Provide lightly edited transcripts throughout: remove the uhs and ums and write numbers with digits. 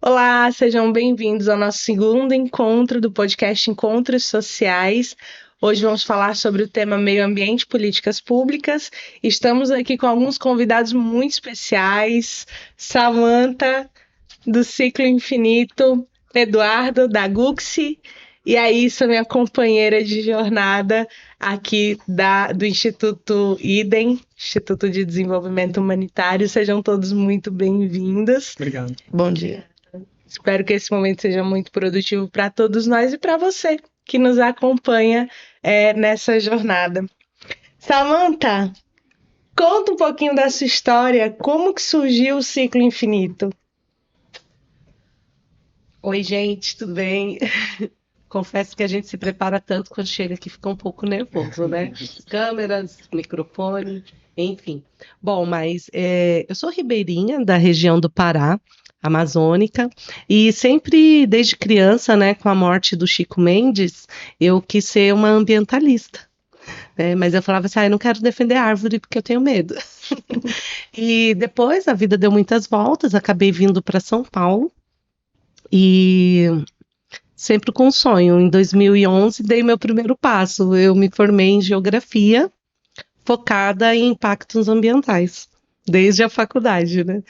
Olá, sejam bem-vindos ao nosso segundo encontro do podcast Encontros Sociais. Hoje vamos falar sobre o tema Meio Ambiente e Políticas Públicas. Estamos aqui com alguns convidados muito especiais: Samantha, do Ciclo Infinito, Eduardo, da Guxi, e a Issa, minha companheira de jornada aqui do Instituto IDEM, Instituto de Desenvolvimento Humanitário. Sejam todos muito bem-vindos. Obrigado. Bom dia. Espero que esse momento seja muito produtivo para todos nós e para você que nos acompanha nessa jornada. Samantha, conta um pouquinho da sua história, como que surgiu o Ciclo Infinito? Oi, gente, tudo bem? Confesso que a gente se prepara tanto quando chega aqui, fica um pouco nervoso, né? Câmeras, microfone, enfim. Bom, mas eu sou ribeirinha da região do Pará, amazônica, e sempre, desde criança, né, com a morte do Chico Mendes, eu quis ser uma ambientalista. Né? Mas eu falava assim, eu não quero defender árvore porque eu tenho medo. E depois a vida deu muitas voltas, acabei vindo para São Paulo, e sempre com um sonho. Em 2011, dei meu primeiro passo. Eu me formei em geografia, focada em impactos ambientais, desde a faculdade, né?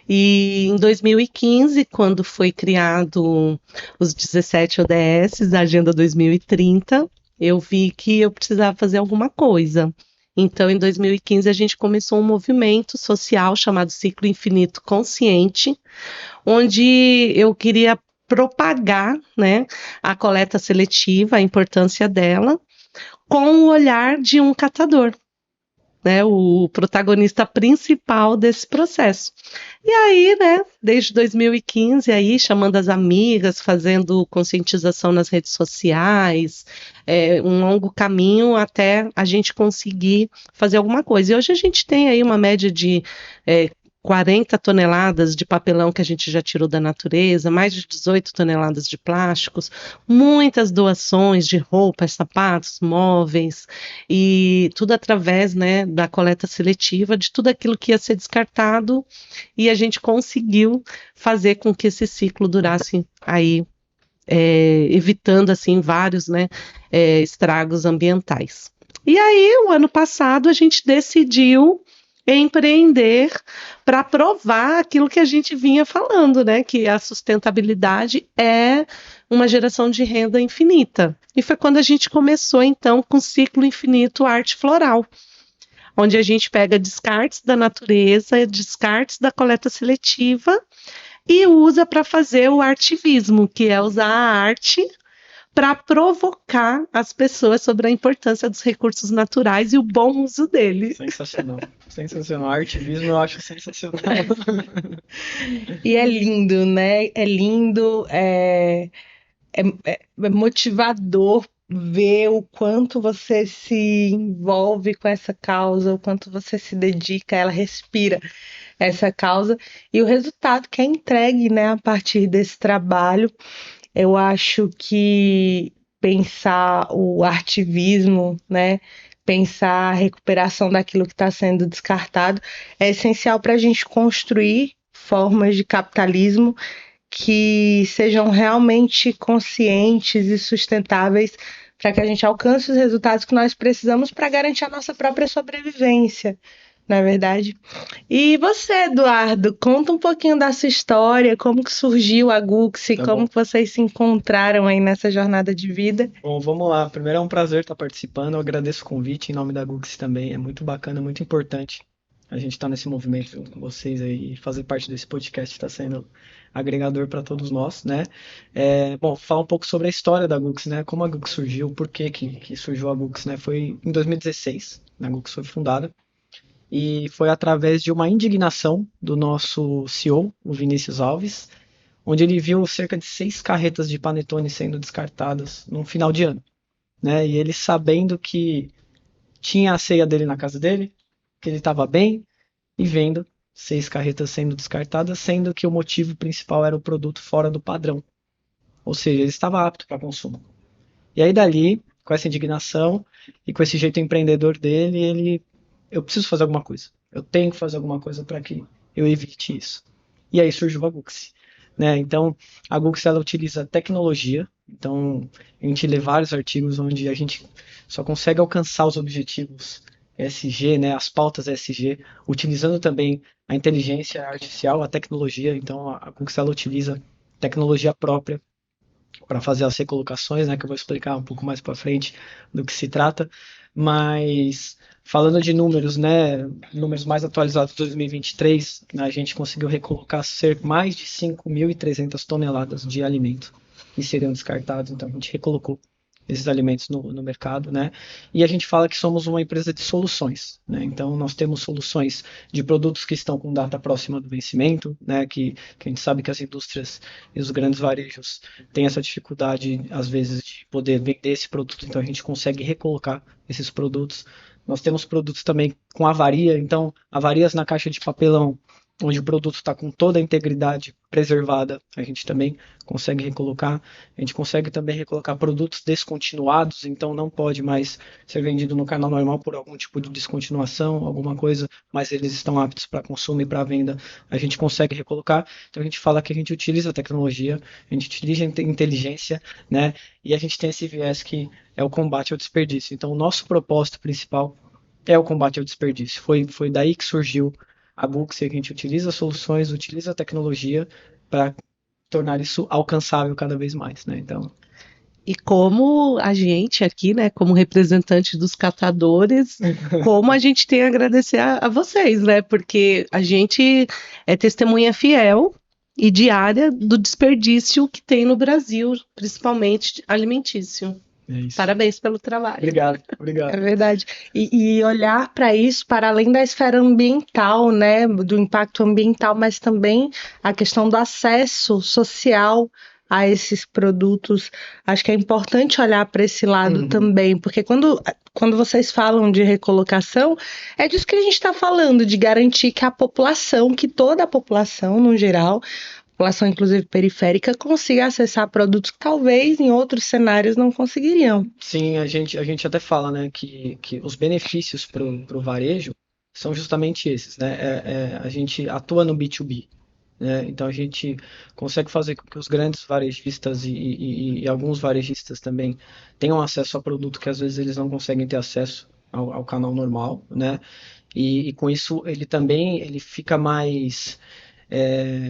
E em 2015, quando foi criado os 17 ODS da Agenda 2030, eu vi que eu precisava fazer alguma coisa. Então, em 2015, a gente começou um movimento social chamado Ciclo Infinito Consciente, onde eu queria propagar, né, a coleta seletiva, a importância dela, com o olhar de um catador, né, o protagonista principal desse processo. E aí, né, desde 2015, aí, chamando as amigas, fazendo conscientização nas redes sociais, um longo caminho até a gente conseguir fazer alguma coisa. E hoje a gente tem aí uma média de 40 toneladas de papelão que a gente já tirou da natureza, mais de 18 toneladas de plásticos, muitas doações de roupas, sapatos, móveis, e tudo através, né, da coleta seletiva de tudo aquilo que ia ser descartado, e a gente conseguiu fazer com que esse ciclo durasse aí, evitando assim vários, né, estragos ambientais. E aí, o ano passado, a gente decidiu empreender para provar aquilo que a gente vinha falando, né? Que a sustentabilidade é uma geração de renda infinita. E foi quando a gente começou, então, com o Ciclo Infinito Arte Floral, onde a gente pega descartes da natureza, descartes da coleta seletiva e usa para fazer o artivismo, que é usar a arte para provocar as pessoas sobre a importância dos recursos naturais e o bom uso deles. Sensacional. Sensacional. Artivismo eu acho sensacional. E é lindo, né? É lindo, é motivador ver o quanto você se envolve com essa causa, o quanto você se dedica, ela respira essa causa e o resultado que é entregue, né, a partir desse trabalho. Eu acho que pensar o artivismo, né, pensar a recuperação daquilo que está sendo descartado é essencial para a gente construir formas de capitalismo que sejam realmente conscientes e sustentáveis para que a gente alcance os resultados que nós precisamos para garantir a nossa própria sobrevivência, não é verdade? E você, Eduardo, conta um pouquinho da sua história, como que surgiu a Guxi, Tá como bom. que vocês se encontraram aí nessa jornada de vida. Bom, vamos lá. Primeiro é um prazer estar participando. Eu agradeço o convite em nome da Gux também. É muito bacana, muito importante a gente estar nesse movimento junto com vocês aí e fazer parte desse podcast está sendo agregador para todos nós, né? Bom, falar um pouco sobre a história da Gux, né? Como a Gux surgiu, por que surgiu a Gux, né? Foi em 2016, a Gux foi fundada. E foi através de uma indignação do nosso CEO, o Vinícius Alves, onde ele viu cerca de 6 carretas de panetone sendo descartadas num final de ano, né? E ele sabendo que tinha a ceia dele na casa dele, que ele estava bem, e vendo 6 carretas sendo descartadas, sendo que o motivo principal era o produto fora do padrão, ou seja, ele estava apto para consumo. E aí dali, com essa indignação e com esse jeito empreendedor dele, eu preciso fazer alguma coisa. Eu tenho que fazer alguma coisa para que eu evite isso. E aí surgiu a Guxi. né? Então, a Gux, ela utiliza tecnologia. Então, a gente lê vários artigos onde a gente só consegue alcançar os objetivos ESG, né? As pautas ESG, utilizando também a inteligência artificial, a tecnologia. Então, a Gux, ela utiliza tecnologia própria para fazer as recolocações, né, que eu vou explicar um pouco mais para frente do que se trata, mas falando de números, né, números mais atualizados de 2023, a gente conseguiu recolocar mais de 5.300 toneladas de alimento que seriam descartados, então a gente recolocou esses alimentos no mercado, né? E a gente fala que somos uma empresa de soluções, né? Então nós temos soluções de produtos que estão com data próxima do vencimento, né? Que a gente sabe que as indústrias e os grandes varejos têm essa dificuldade, às vezes, de poder vender esse produto, então a gente consegue recolocar esses produtos. Nós temos produtos também com avaria, então avarias na caixa de papelão, onde o produto está com toda a integridade preservada, a gente também consegue recolocar. A gente consegue também recolocar produtos descontinuados, então não pode mais ser vendido no canal normal por algum tipo de descontinuação, alguma coisa, mas eles estão aptos para consumo e para venda. A gente consegue recolocar. Então a gente fala que a gente utiliza a tecnologia, a gente utiliza a inteligência, né? E a gente tem esse viés que é o combate ao desperdício. Então o nosso propósito principal é o combate ao desperdício. Foi daí que surgiu a Books, que a gente utiliza soluções, utiliza a tecnologia para tornar isso alcançável cada vez mais, né? Então, E como a gente aqui, né, como representante dos catadores, como a gente tem a agradecer a vocês, né? Porque a gente é testemunha fiel e diária do desperdício que tem no Brasil, principalmente alimentício. é isso. Parabéns pelo trabalho. Obrigado, É obrigado. verdade. E olhar para isso para além da esfera ambiental, né, do impacto ambiental, mas também a questão do acesso social a esses produtos. Acho que é importante olhar para esse lado Uhum. também, porque quando vocês falam de recolocação, é disso que a gente está falando, de garantir que a população, que toda a população, no geral, população inclusive periférica, consiga acessar produtos que talvez em outros cenários não conseguiriam. Sim, a gente até fala, né, que os benefícios para o varejo são justamente esses, né? A gente atua no B2B, né? Então a gente consegue fazer com que os grandes varejistas e alguns varejistas também tenham acesso a produto que às vezes eles não conseguem ter acesso ao canal normal, né? E com isso ele fica mais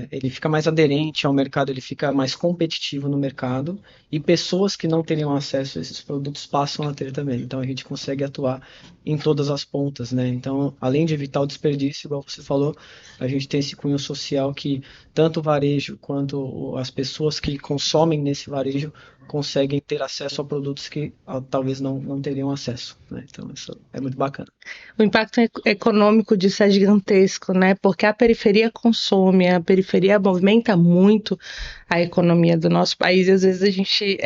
ele fica mais aderente ao mercado, ele fica mais competitivo no mercado e pessoas que não teriam acesso a esses produtos passam a ter também. Então a gente consegue atuar em todas as pontas, né? Então, além de evitar o desperdício, igual você falou, a gente tem esse cunho social que tanto o varejo quanto as pessoas que consomem nesse varejo conseguem ter acesso a produtos que talvez não teriam acesso, né? Então isso é muito bacana. O impacto econômico disso é gigantesco, né? Porque a periferia consome, a periferia movimenta muito a economia do nosso país e às vezes a gente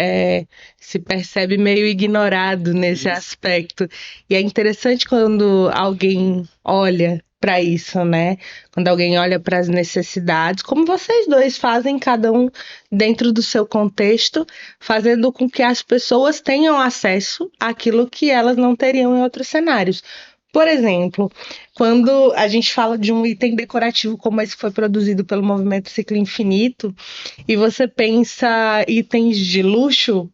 se percebe meio ignorado nesse Isso. aspecto. E é interessante quando alguém olha para isso, né? Quando alguém olha para as necessidades, como vocês dois fazem, cada um dentro do seu contexto, fazendo com que as pessoas tenham acesso àquilo que elas não teriam em outros cenários. Por exemplo, quando a gente fala de um item decorativo como esse que foi produzido pelo Movimento Ciclo Infinito, e você pensa itens de luxo,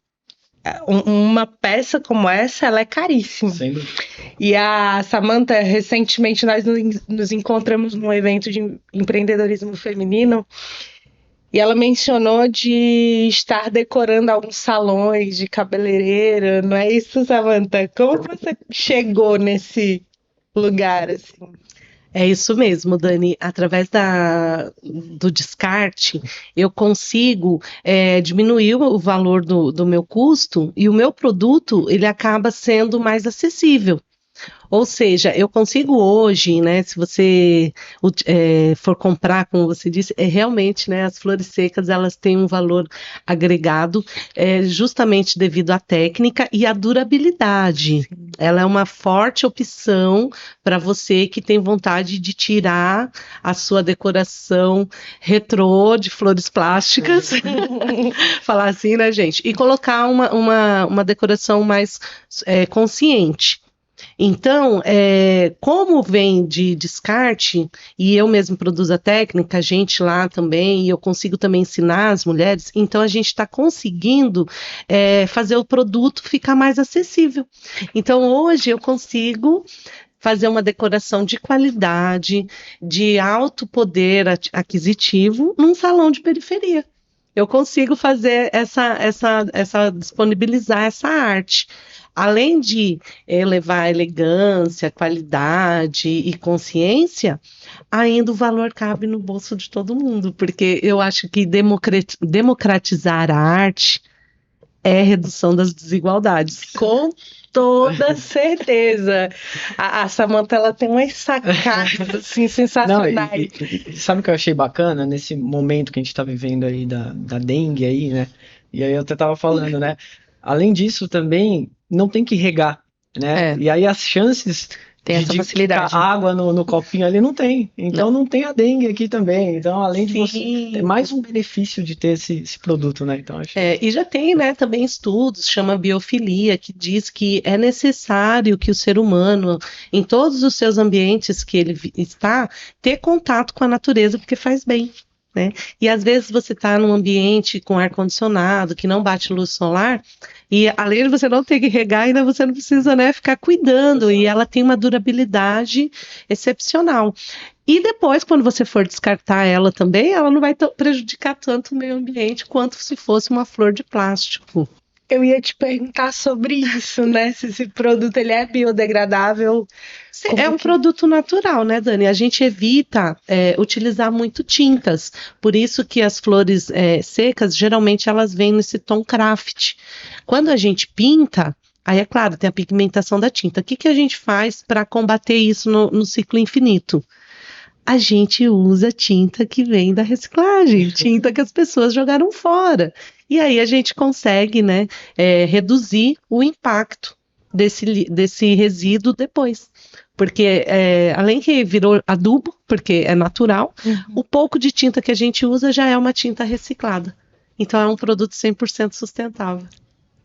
uma peça como essa, ela é caríssima. Sem dúvida. E a Samantha, recentemente nós nos encontramos num evento de empreendedorismo feminino, e ela mencionou de estar decorando alguns salões de cabeleireira, não é isso, Samantha? Como você chegou nesse lugar, assim? É isso mesmo, Dani. Através do descarte, eu consigo diminuir o valor do meu custo e o meu produto ele acaba sendo mais acessível. Ou seja, eu consigo hoje, né, se você for comprar, como você disse, realmente, né, as flores secas, elas têm um valor agregado, justamente devido à técnica e à durabilidade. Ela é uma forte opção para você que tem vontade de tirar a sua decoração retrô de flores plásticas, falar assim, né, gente? E colocar uma decoração mais consciente. Então, como vem de descarte, e eu mesmo produzo a técnica, a gente lá também, e eu consigo também ensinar as mulheres, então a gente está conseguindo fazer o produto ficar mais acessível. Então, hoje eu consigo fazer uma decoração de qualidade, de alto poder aquisitivo, num salão de periferia. Eu consigo fazer disponibilizar essa arte. Além de elevar elegância, qualidade e consciência, ainda o valor cabe no bolso de todo mundo, porque eu acho que democratizar a arte é redução das desigualdades. Com toda certeza. A Samantha, ela tem umas sacadas assim, Não, sensacionais. e sabe o que eu achei bacana nesse momento que a gente tá vivendo aí da dengue aí, né? E aí eu até tava falando, né? Além disso, também não tem que regar, né? É. E aí as chances Tem essa de facilidade. ficar água no copinho ali não tem. Então não tem a dengue aqui também. Então, além de você, Sim. é mais um benefício de ter esse produto, né? Então, achei. E já tem, né, também estudos, chama biofilia, que diz que é necessário que o ser humano, em todos os seus ambientes que ele está, ter contato com a natureza, porque faz bem. Né? E às vezes você está num ambiente com ar-condicionado, que não bate luz solar, e além de você não ter que regar, ainda você não precisa, né, ficar cuidando, e ela tem uma durabilidade excepcional. E depois, quando você for descartar ela também, ela não vai prejudicar tanto o meio ambiente quanto se fosse uma flor de plástico. Eu ia te perguntar sobre isso, né? Se esse produto ele é biodegradável. É um produto natural, né, Dani? A gente evita utilizar muito tintas. Por isso que as flores secas, geralmente elas vêm nesse tom craft. Quando a gente pinta, aí é claro, tem a pigmentação da tinta. O que a gente faz para combater isso no ciclo infinito? A gente usa tinta que vem da reciclagem, tinta que as pessoas jogaram fora. E aí a gente consegue, né, reduzir o impacto desse resíduo depois. Porque, além que virou adubo, porque é natural, o pouco de tinta que a gente usa já é uma tinta reciclada. Então é um produto 100% sustentável.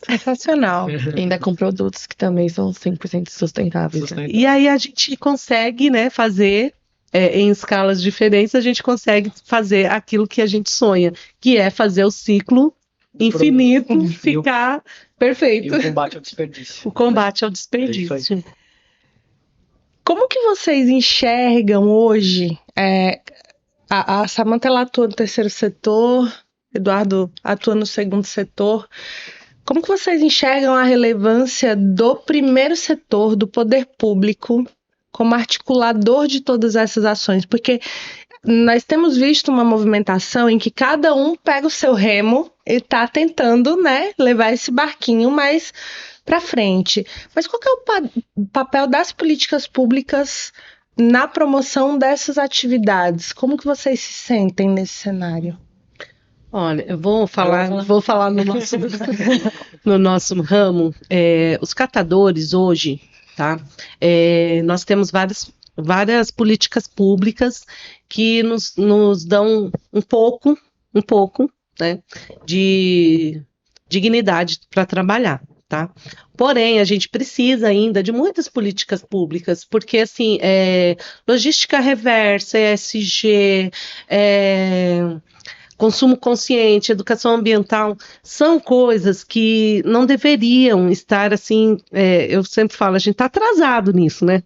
Sensacional. Ainda com produtos que também são 100% sustentáveis. Né? E aí a gente consegue, né, fazer em escalas diferentes, a gente consegue fazer aquilo que a gente sonha, que é fazer o ciclo infinito ficar perfeito. E o combate ao desperdício. O combate ao É desperdício. Como que vocês enxergam hoje? A Samantha ela atua no terceiro setor, Eduardo atua no segundo setor. Como que vocês enxergam a relevância do primeiro setor, do poder público, como articulador de todas essas ações? Porque nós temos visto uma movimentação em que cada um pega o seu remo e está tentando, né, levar esse barquinho mais para frente. Mas qual que é o papel das políticas públicas na promoção dessas atividades? Como que vocês se sentem nesse cenário? Olha, eu vou falar no nosso ramo. Os catadores hoje, tá? Nós temos várias políticas públicas que nos dão um pouco, né, de dignidade para trabalhar, tá? Porém, a gente precisa ainda de muitas políticas públicas, porque assim, logística reversa, ESG, consumo consciente, educação ambiental, são coisas que não deveriam estar assim, eu sempre falo, a gente está atrasado nisso, né?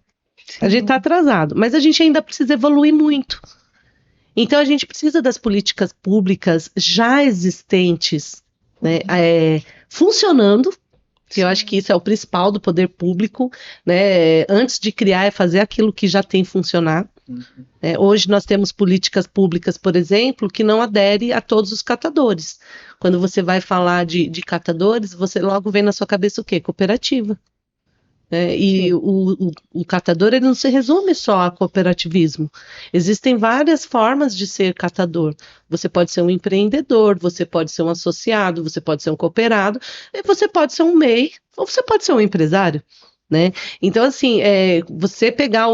A gente está atrasado, mas a gente ainda precisa evoluir muito. Então, a gente precisa das políticas públicas já existentes, né, funcionando, que eu acho que isso é o principal do poder público, né? Antes de criar, é fazer aquilo que já tem funcionado. Hoje nós temos políticas públicas, por exemplo, que não aderem a todos os catadores. Quando você vai falar de catadores, você logo vem na sua cabeça o quê? Cooperativa. E o catador ele não se resume só a cooperativismo. Existem várias formas de ser catador. Você pode ser um empreendedor, você pode ser um associado, você pode ser um cooperado, e você pode ser um MEI, ou você pode ser um empresário. Né? Então, assim, você pegar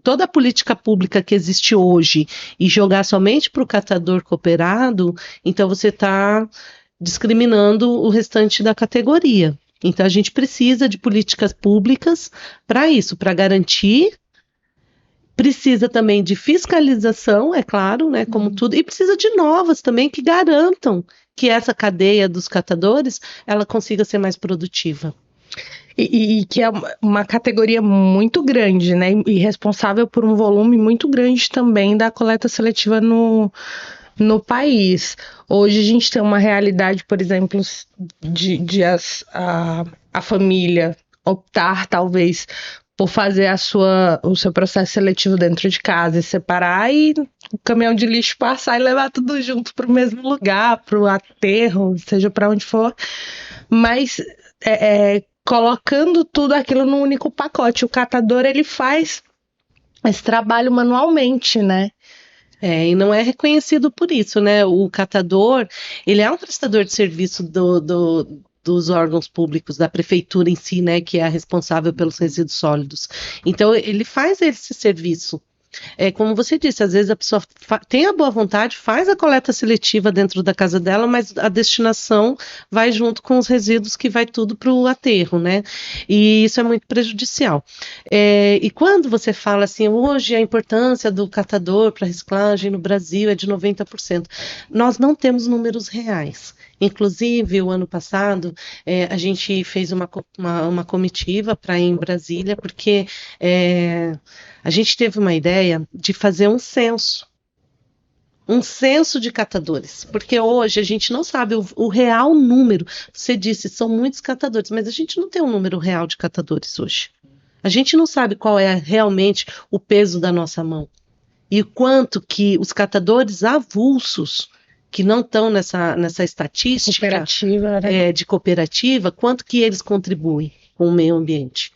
toda a política pública que existe hoje e jogar somente para o catador cooperado, então você está discriminando o restante da categoria. Então, a gente precisa de políticas públicas para isso, para garantir. Precisa também de fiscalização, é claro, né, como tudo, e precisa de novas também que garantam que essa cadeia dos catadores ela consiga ser mais produtiva. E que é uma categoria muito grande, né? E responsável por um volume muito grande também da coleta seletiva no país. Hoje a gente tem uma realidade, por exemplo, a família optar, talvez, por fazer o seu processo seletivo dentro de casa e separar e o caminhão de lixo passar e levar tudo junto para o mesmo lugar, para o aterro, seja para onde for. Mas colocando tudo aquilo num único pacote. O catador, ele faz esse trabalho manualmente, né? E não é reconhecido por isso, né? O catador, ele é um prestador de serviço dos órgãos públicos, da prefeitura em si, né? Que é a responsável pelos resíduos sólidos. Então, ele faz esse serviço. Como você disse, às vezes a pessoa tem a boa vontade, faz a coleta seletiva dentro da casa dela, mas a destinação vai junto com os resíduos que vai tudo para o aterro, né? E isso é muito prejudicial. E quando você fala assim, hoje a importância do catador para reciclagem no Brasil é de 90%, nós não temos números reais. Inclusive, o ano passado, a gente fez uma comitiva para ir em Brasília, porque a gente teve uma ideia de fazer um censo de catadores, porque hoje a gente não sabe o real número. Você disse, são muitos catadores, mas a gente não tem um número real de catadores hoje. A gente não sabe qual é realmente o peso da nossa mão e quanto que os catadores avulsos que não estão nessa estatística Cooperativa, né? de cooperativa, quanto que eles contribuem com o meio ambiente.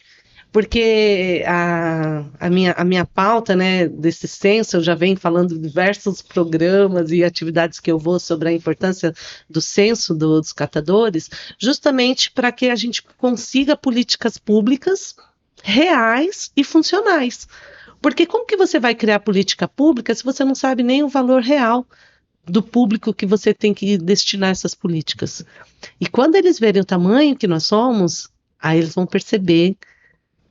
Porque a minha pauta, né, desse censo, eu já venho falando de diversos programas e atividades que eu vou sobre a importância do censo dos catadores, justamente para que a gente consiga políticas públicas reais e funcionais. Porque como que você vai criar política pública se você não sabe nem o valor real do público que você tem que destinar essas políticas? E quando eles verem o tamanho que nós somos, aí eles vão perceber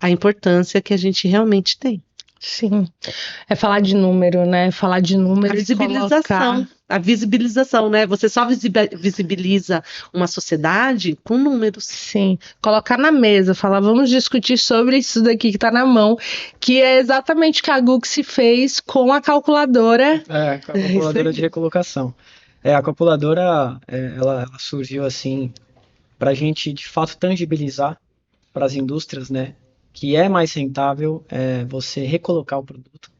a importância que a gente realmente tem. Sim. É falar de número, né? Falar de número A visibilização, né? Você só visibiliza uma sociedade com números. Sim, colocar na mesa, falar, vamos discutir sobre isso daqui que tá na mão, que é exatamente o que a Gux fez com a calculadora. Com a calculadora de recolocação. A calculadora, ela surgiu assim, para a gente, de fato, tangibilizar para as indústrias, né, que é mais rentável você recolocar o produto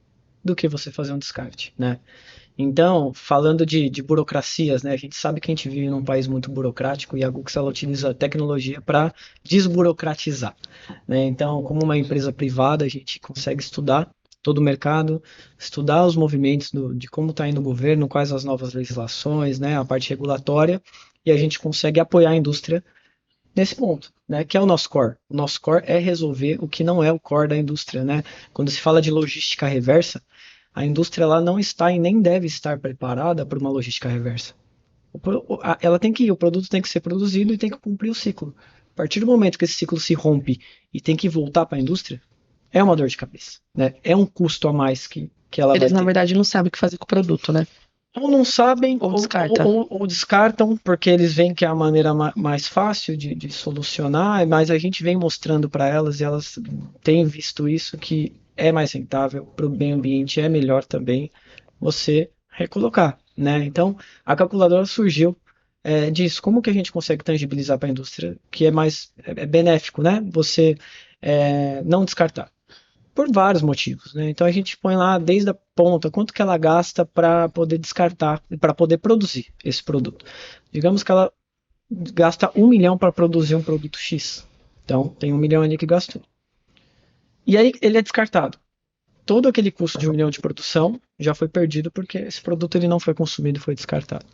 do que você fazer um descarte, né? Então, falando de burocracias, né, a gente sabe que a gente vive num país muito burocrático e a Gux ela utiliza a tecnologia para desburocratizar, né? Então, como uma empresa privada, a gente consegue estudar todo o mercado, estudar os movimentos de como está indo o governo, quais as novas legislações, né, a parte regulatória, e a gente consegue apoiar a indústria nesse ponto, né, que é o nosso core. O nosso core é resolver o que não é o core da indústria, né? Quando se fala de logística reversa, a indústria ela não está e nem deve estar preparada para uma logística reversa. O produto tem que ser produzido e tem que cumprir o ciclo. A partir do momento que esse ciclo se rompe e tem que voltar para a indústria, é uma dor de cabeça, né? É um custo a mais que ela vai ter. Eles, na verdade, não sabem o que fazer com o produto, né? Ou não sabem, ou descartam, porque eles veem que é a maneira mais fácil de solucionar, mas a gente vem mostrando para elas e elas têm visto isso, que é mais rentável para o meio ambiente, é melhor também você recolocar, né? Então, a calculadora surgiu disso. Como que a gente consegue tangibilizar para a indústria que é mais benéfico, né? Você não descartar. Por vários motivos, né? Então a gente põe lá desde a ponta quanto que ela gasta para poder descartar, para poder produzir esse produto. Digamos que ela gasta 1 milhão para produzir um produto X. Então tem 1 milhão ali que gastou. E aí ele é descartado. Todo aquele custo de 1 milhão de produção já foi perdido porque esse produto ele não foi consumido e foi descartado.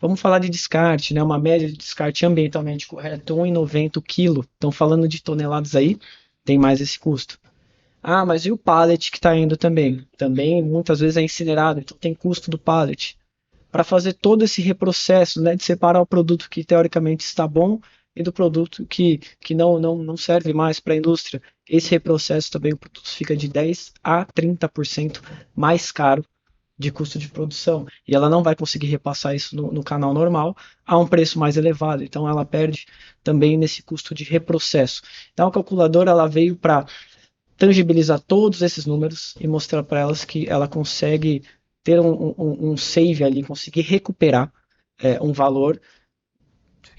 Vamos falar de descarte, né? Uma média de descarte ambientalmente correta, 1,90 kg. Estão falando de toneladas aí, tem mais esse custo. Ah, mas e o pallet que está indo também? Também muitas vezes é incinerado, então tem custo do pallet. Para fazer todo esse reprocesso, né, de separar o produto que teoricamente está bom e do produto que não serve mais para a indústria. Esse reprocesso também, o produto fica de 10 a 30% mais caro de custo de produção. E ela não vai conseguir repassar isso no canal normal a um preço mais elevado. Então ela perde também nesse custo de reprocesso. Então a calculadora ela veio para tangibilizar todos esses números e mostrar para elas que ela consegue ter um save ali, conseguir recuperar um valor,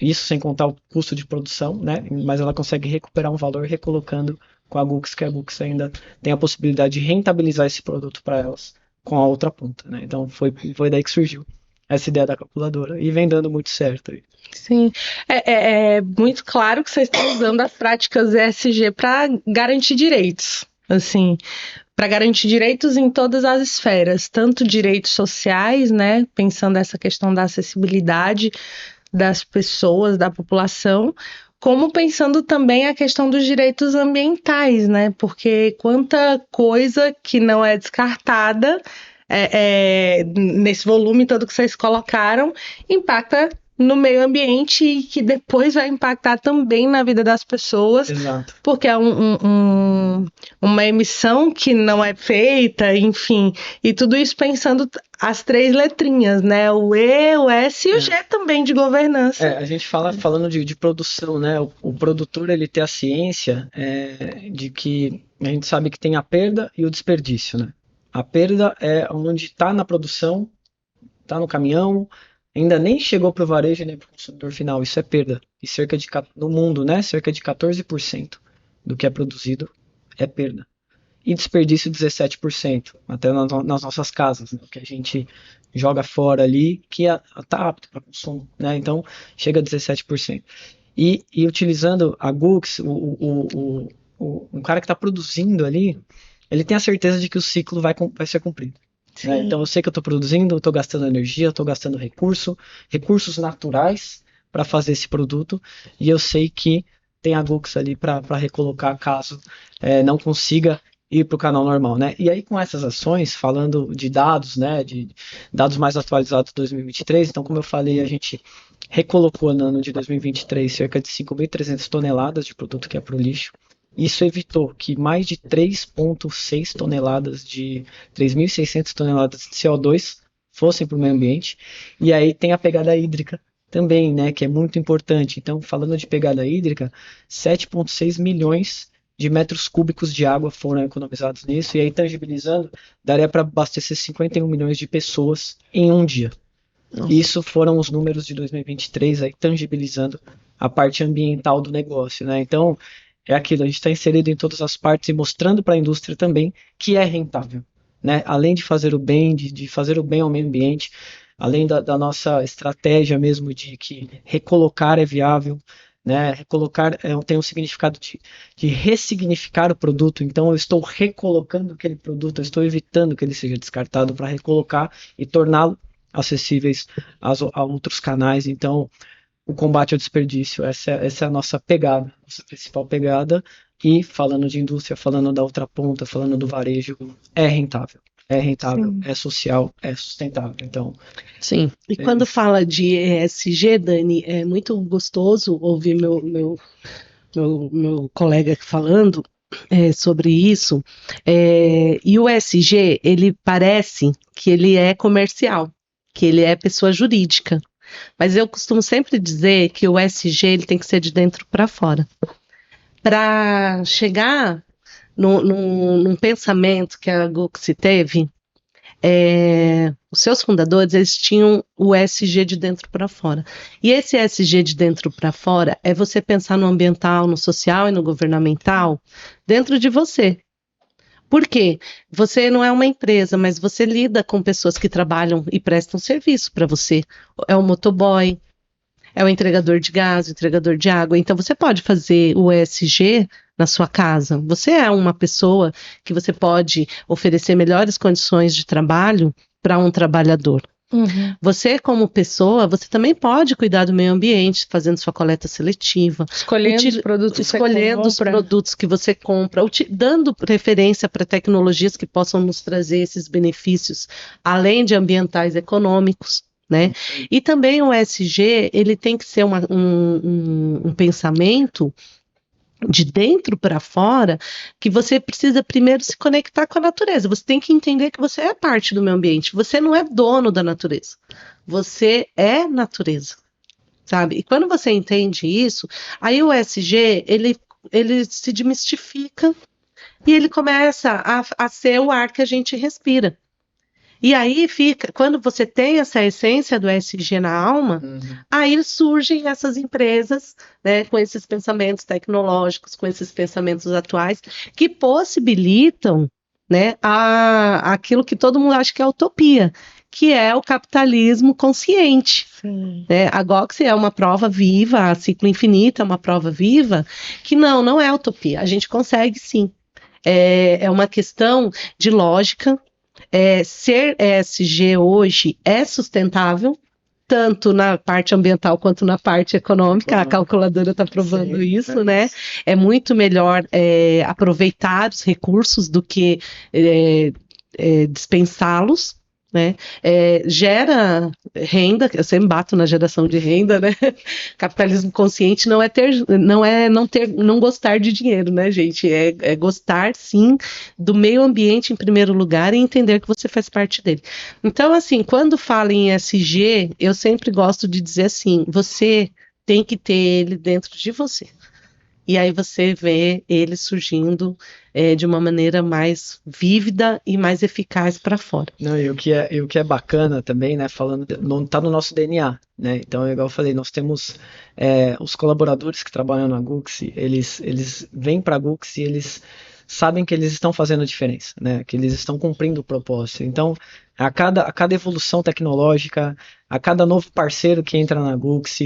isso sem contar o custo de produção, né? Mas ela consegue recuperar um valor recolocando com a Gux, que a Gux ainda tem a possibilidade de rentabilizar esse produto para elas com a outra ponta, né? Então foi daí que surgiu essa ideia da calculadora e vem dando muito certo aí. Sim, é muito claro que vocês estão usando as práticas ESG para garantir direitos, assim, para garantir direitos em todas as esferas, tanto direitos sociais, né, pensando essa questão da acessibilidade das pessoas, da população, como pensando também a questão dos direitos ambientais, né, porque quanta coisa que não é descartada nesse volume todo que vocês colocaram impacta no meio ambiente e que depois vai impactar também na vida das pessoas, Exato. porque é uma emissão que não é feita, enfim, e tudo isso pensando as 3 letrinhas, né? O E, o S e o G também de governança. A gente falando de produção, né? O produtor ele tem a ciência de que a gente sabe que tem a perda e o desperdício, né? A perda é onde está na produção, está no caminhão, ainda nem chegou para o varejo nem para o consumidor final. Isso é perda. E no mundo, né? Cerca de 14% do que é produzido é perda. E desperdício 17%, até nas nossas casas, né? Que a gente joga fora ali, que está apto para consumo, né? Então chega a 17%. E utilizando a Gux, um cara que está produzindo ali, ele tem a certeza de que o ciclo vai ser cumprido. Né? Então eu sei que eu estou produzindo, eu estou gastando energia, eu estou gastando recursos naturais para fazer esse produto, e eu sei que tem a Gux ali para recolocar caso não consiga ir para o canal normal, né? E aí com essas ações, falando de dados, né, de dados mais atualizados de 2023, então como eu falei, a gente recolocou no ano de 2023 cerca de 5.300 toneladas de produto que é para o lixo. Isso evitou que mais de 3,6 toneladas de 3.600 toneladas de CO2 fossem para o meio ambiente. E aí tem a pegada hídrica também, né, que é muito importante. Então, falando de pegada hídrica, 7,6 milhões de metros cúbicos de água foram economizados nisso. E aí, tangibilizando, daria para abastecer 51 milhões de pessoas em um dia. Nossa. Isso foram os números de 2023, aí, tangibilizando a parte ambiental do negócio, né? Então, é aquilo, a gente está inserido em todas as partes e mostrando para a indústria também que é rentável, né? Além de fazer o bem, de fazer o bem ao meio ambiente, além da nossa estratégia mesmo de que recolocar é viável, né? Recolocar tem um significado de ressignificar o produto, então eu estou recolocando aquele produto, eu estou evitando que ele seja descartado para recolocar e torná-lo acessíveis a outros canais. Então, o combate ao desperdício, essa é a nossa pegada, nossa principal pegada. E falando de indústria, falando da outra ponta, falando do varejo, é rentável, sim, é social, é sustentável. Então, sim. E quando fala de ESG, Dani, é muito gostoso ouvir meu colega falando sobre isso. E o ESG, ele parece que ele é comercial, que ele é pessoa jurídica. Mas eu costumo sempre dizer que o ESG ele tem que ser de dentro para fora. Para chegar num pensamento que a Gux teve, os seus fundadores eles tinham o ESG de dentro para fora. E esse ESG de dentro para fora é você pensar no ambiental, no social e no governamental dentro de você. Por quê? Você não é uma empresa, mas você lida com pessoas que trabalham e prestam serviço para você. É o motoboy, é o entregador de gás, o entregador de água. Então, você pode fazer o ESG na sua casa. Você é uma pessoa que você pode oferecer melhores condições de trabalho para um trabalhador. Uhum. Você, como pessoa, você também pode cuidar do meio ambiente, fazendo sua coleta seletiva, escolhendo os produtos que você compra, dando preferência para tecnologias que possam nos trazer esses benefícios, além de ambientais econômicos. né? E também o ESG, ele tem que ser um pensamento de dentro para fora, que você precisa primeiro se conectar com a natureza. Você tem que entender que você é parte do meio ambiente. Você não é dono da natureza. Você é natureza, sabe? E quando você entende isso, aí o ESG, ele se desmistifica e ele começa a ser o ar que a gente respira. E aí fica, quando você tem essa essência do ESG na alma, aí surgem essas empresas, né, com esses pensamentos tecnológicos, com esses pensamentos atuais, que possibilitam, né, aquilo que todo mundo acha que é utopia, que é o capitalismo consciente. Sim. Né? A Gox é uma prova viva, a Ciclo Infinito é uma prova viva, que não é utopia. A gente consegue sim. É uma questão de lógica. Ser ESG hoje é sustentável, tanto na parte ambiental quanto na parte econômica. A calculadora está provando isso, né? É muito melhor aproveitar os recursos do que dispensá-los. Né? Gera renda, eu sempre bato na geração de renda, né? Capitalismo consciente não é não gostar de dinheiro, né, gente? É gostar, sim, do meio ambiente em primeiro lugar e entender que você faz parte dele. Então, assim, quando falo em ESG, eu sempre gosto de dizer assim, você tem que ter ele dentro de você. E aí você vê ele surgindo de uma maneira mais vívida e mais eficaz para fora. Não, e o que é bacana também, né, falando, não tá no nosso DNA, né, então, igual eu falei, nós temos os colaboradores que trabalham na Gux, eles vêm para a Gux e eles sabem que eles estão fazendo a diferença, né, que eles estão cumprindo o propósito, então, a cada evolução tecnológica, a cada novo parceiro que entra na Gux,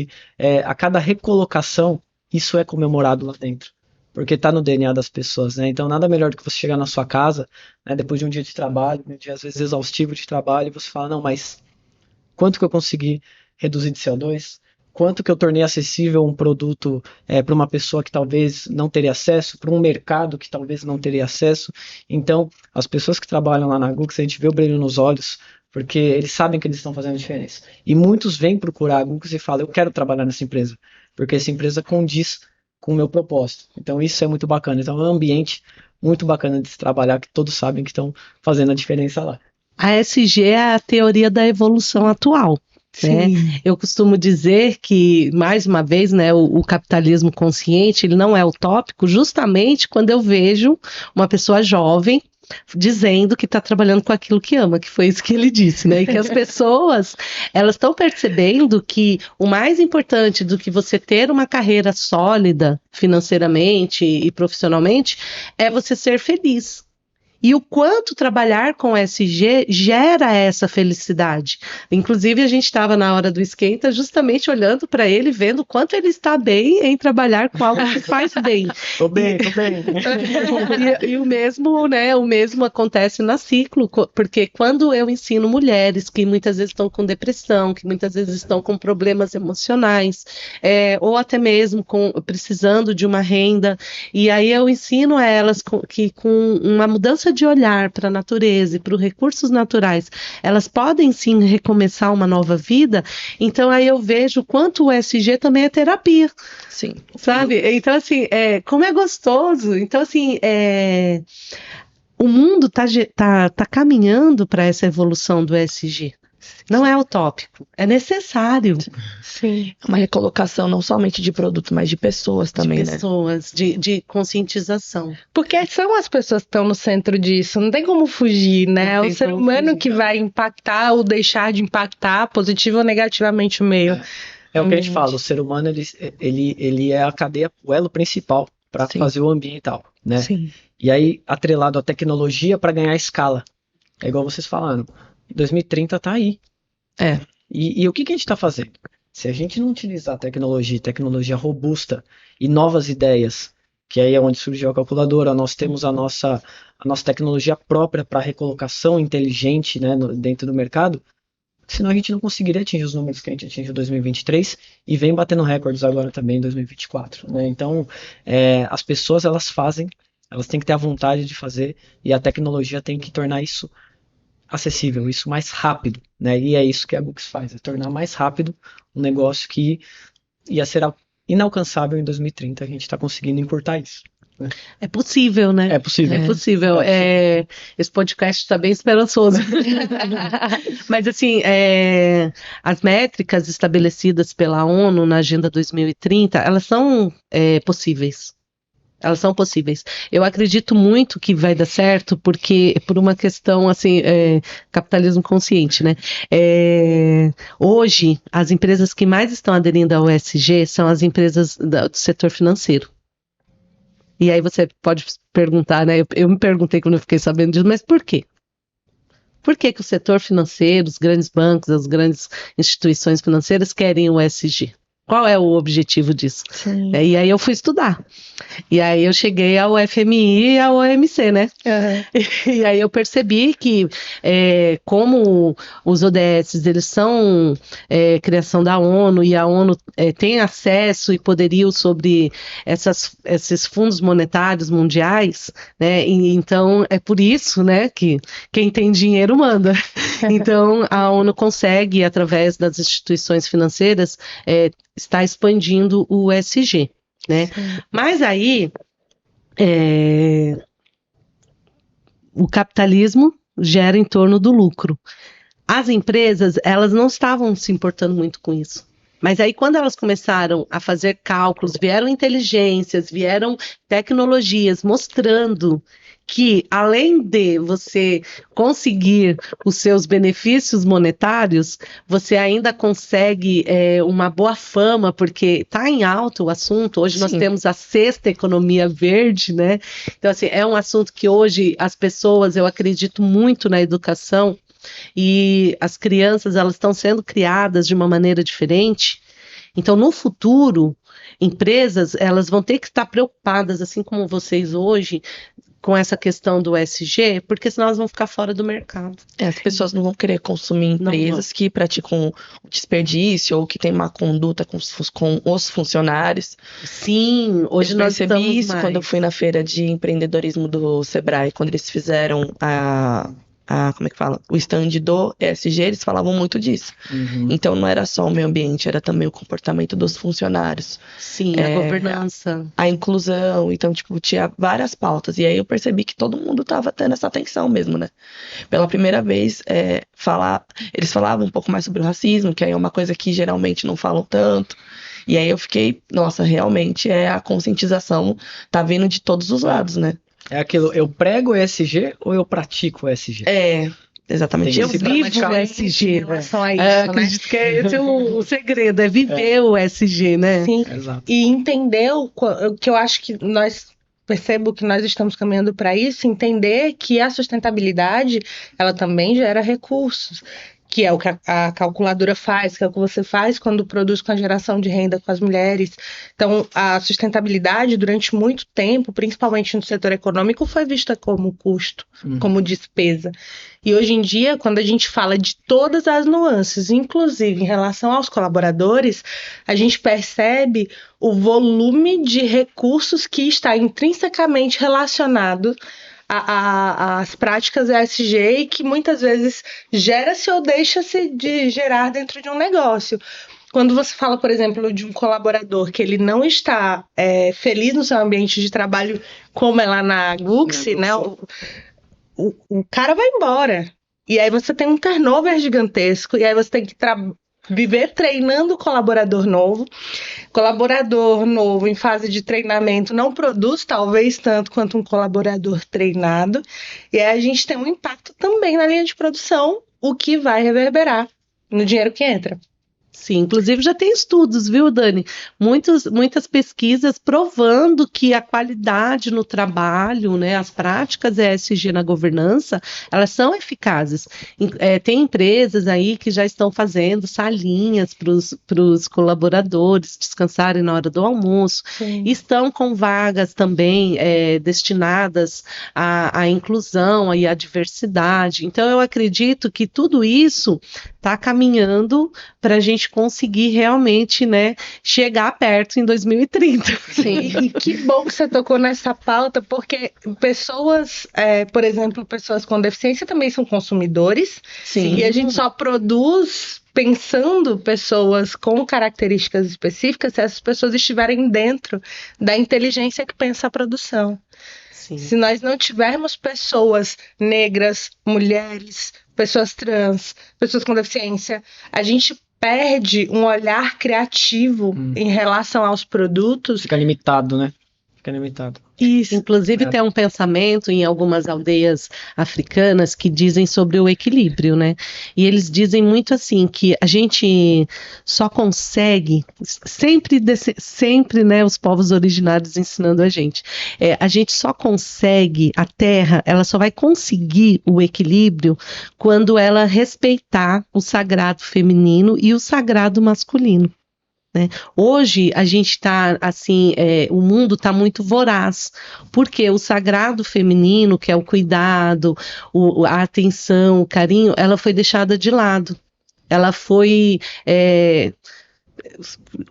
a cada recolocação, isso é comemorado lá dentro, porque está no DNA das pessoas, né? Então nada melhor do que você chegar na sua casa, né, depois de um dia de trabalho, um dia às vezes exaustivo de trabalho, e você fala, não, mas quanto que eu consegui reduzir de CO2? Quanto que eu tornei acessível um produto para uma pessoa que talvez não teria acesso, para um mercado que talvez não teria acesso? Então, as pessoas que trabalham lá na Gux, a gente vê o brilho nos olhos, porque eles sabem que eles estão fazendo diferença. E muitos vêm procurar a Gux e falam, eu quero trabalhar nessa empresa, porque essa empresa condiz com o meu propósito. Então isso é muito bacana. Então é um ambiente muito bacana de se trabalhar, que todos sabem que estão fazendo a diferença lá. A ESG é a teoria da evolução atual. Né? Eu costumo dizer que, mais uma vez, né, o capitalismo consciente ele não é utópico, justamente quando eu vejo uma pessoa jovem dizendo que está trabalhando com aquilo que ama, que foi isso que ele disse, né? E que as pessoas, elas estão percebendo que o mais importante do que você ter uma carreira sólida financeiramente e profissionalmente é você ser feliz. E o quanto trabalhar com SG gera essa felicidade. Inclusive, a gente estava na hora do esquenta justamente olhando para ele, vendo o quanto ele está bem em trabalhar com algo que faz bem. Tô bem. E o mesmo, né? O mesmo acontece na Ciclo, porque quando eu ensino mulheres que muitas vezes estão com depressão, que muitas vezes estão com problemas emocionais, ou até mesmo precisando de uma renda, e aí eu ensino a elas que com uma mudança de olhar para a natureza e para os recursos naturais, elas podem sim recomeçar uma nova vida. Então aí eu vejo o quanto o ESG também é terapia. Sim. Sabe? Então, assim, como é gostoso. Então, assim, o mundo tá caminhando para essa evolução do ESG. Não é utópico, é necessário. Sim. Uma recolocação não somente de produto, mas de pessoas também, de pessoas, de conscientização. Porque são as pessoas que estão no centro disso, não tem como fugir, né? É o ser humano que vai impactar ou deixar de impactar, positivo ou negativamente, o meio. É o que a gente fala, o ser humano ele é a cadeia, o elo principal para fazer o ambiental, né? Sim. E aí, atrelado à tecnologia para ganhar escala. É igual vocês falaram, 2030 tá aí. E o que a gente está fazendo? Se a gente não utilizar tecnologia robusta e novas ideias, que aí é onde surgiu a calculadora, nós temos a nossa tecnologia própria para recolocação inteligente, né, dentro do mercado, senão a gente não conseguiria atingir os números que a gente atingiu em 2023 e vem batendo recordes agora também em 2024. Né? Então, as pessoas elas têm que ter a vontade de fazer e a tecnologia tem que tornar isso acessível, isso mais rápido, né? E é isso que a Gux faz, é tornar mais rápido um negócio que ia ser inalcançável em 2030, a gente está conseguindo encurtar isso. É possível, né? É possível. É possível. Esse podcast está bem esperançoso. Mas, assim, as métricas estabelecidas pela ONU na Agenda 2030, elas são possíveis. Elas são possíveis. Eu acredito muito que vai dar certo, porque por uma questão, assim, capitalismo consciente, né? Hoje, as empresas que mais estão aderindo ao ESG são as empresas do setor financeiro. E aí você pode perguntar, né? Eu me perguntei quando eu fiquei sabendo disso, mas por quê? Por que que o setor financeiro, os grandes bancos, as grandes instituições financeiras querem o ESG? Qual é o objetivo disso? Sim. E aí eu fui estudar. E aí eu cheguei ao FMI e ao OMC, né? Uhum. E aí eu percebi que como os ODS, eles são criação da ONU, e a ONU tem acesso e poderio sobre esses fundos monetários mundiais, né? E, então é por isso, né, que quem tem dinheiro manda. Então a ONU consegue, através das instituições financeiras, estar expandindo o ESG. Né? Mas aí o capitalismo gera em torno do lucro. As empresas, elas não estavam se importando muito com isso. Mas aí, quando elas começaram a fazer cálculos, vieram inteligências, vieram tecnologias mostrando que, além de você conseguir os seus benefícios monetários, você ainda consegue uma boa fama, porque está em alta o assunto. Hoje nós temos a sexta economia verde, né? Então, assim, é um assunto que hoje as pessoas, eu acredito muito na educação, e as crianças, elas estão sendo criadas de uma maneira diferente. Então, no futuro, empresas, elas vão ter que estar preocupadas, assim como vocês hoje, com essa questão do ESG, porque senão elas vão ficar fora do mercado. As pessoas não vão querer consumir empresas que praticam desperdício ou que têm má conduta com os funcionários. Sim, hoje eu nós percebi estamos isso mais. quando eu fui na feira de empreendedorismo do Sebrae, quando eles fizeram como é que fala? O stand do ESG, eles falavam muito disso. Uhum. Então não era só o meio ambiente, era também o comportamento dos funcionários. Sim, a governança. A inclusão, então, tipo, tinha várias pautas. E aí eu percebi que todo mundo tava tendo essa atenção mesmo, né? Pela primeira vez, eles falavam um pouco mais sobre o racismo, que aí é uma coisa que geralmente não falam tanto. E aí eu fiquei, nossa, realmente a conscientização tá vindo de todos os lados, né? É aquilo, eu prego o ESG ou eu pratico o ESG? Exatamente. Tem Eu esse vivo o Em ESG. relação a isso, né? Acredito que esse é o segredo, é viver o ESG, né? Sim. Exato. E entender o que eu acho que percebo que nós estamos caminhando para isso, entender que a sustentabilidade, ela também gera recursos, que é o que a calculadora faz, que é o que você faz quando produz com a geração de renda com as mulheres. Então, a sustentabilidade, durante muito tempo, principalmente no setor econômico, foi vista como custo, como despesa. E hoje em dia, quando a gente fala de todas as nuances, inclusive em relação aos colaboradores, a gente percebe o volume de recursos que está intrinsecamente relacionado às práticas ESG e que muitas vezes gera-se ou deixa-se de gerar dentro de um negócio. Quando você fala, por exemplo, de um colaborador que ele não está feliz no seu ambiente de trabalho, como é lá na Gux, né? O cara vai embora. E aí você tem um turnover gigantesco, e aí você tem que viver treinando o colaborador novo. Colaborador novo em fase de treinamento não produz talvez tanto quanto um colaborador treinado. E aí a gente tem um impacto também na linha de produção, o que vai reverberar no dinheiro que entra. Sim, inclusive já tem estudos, viu, Dani? Muitas pesquisas provando que a qualidade no trabalho, né, as práticas ESG na governança, elas são eficazes. Tem empresas aí que já estão fazendo salinhas para os colaboradores descansarem na hora do almoço. Sim. Estão com vagas também destinadas à inclusão e à diversidade. Então, eu acredito que tudo isso está caminhando para a gente conseguir realmente, né, chegar perto em 2030. Sim, e que bom que você tocou nessa pauta, porque pessoas, por exemplo, pessoas com deficiência também são consumidores, Sim. e a gente só produz pensando pessoas com características específicas se essas pessoas estiverem dentro da inteligência que pensa a produção. Sim. Se nós não tivermos pessoas negras, mulheres, pessoas trans, pessoas com deficiência, a gente perde um olhar criativo em relação aos produtos. Fica limitado, né? Fica limitado. Isso. Inclusive, tem um pensamento em algumas aldeias africanas que dizem sobre o equilíbrio, né? E eles dizem muito assim, que a gente só consegue, sempre, né, os povos originários ensinando a gente só consegue, a Terra, ela só vai conseguir o equilíbrio quando ela respeitar o sagrado feminino e o sagrado masculino. Né? Hoje a gente está assim, o mundo está muito voraz, porque o sagrado feminino, que é o cuidado, a atenção, o carinho, ela foi deixada de lado. Ela foi.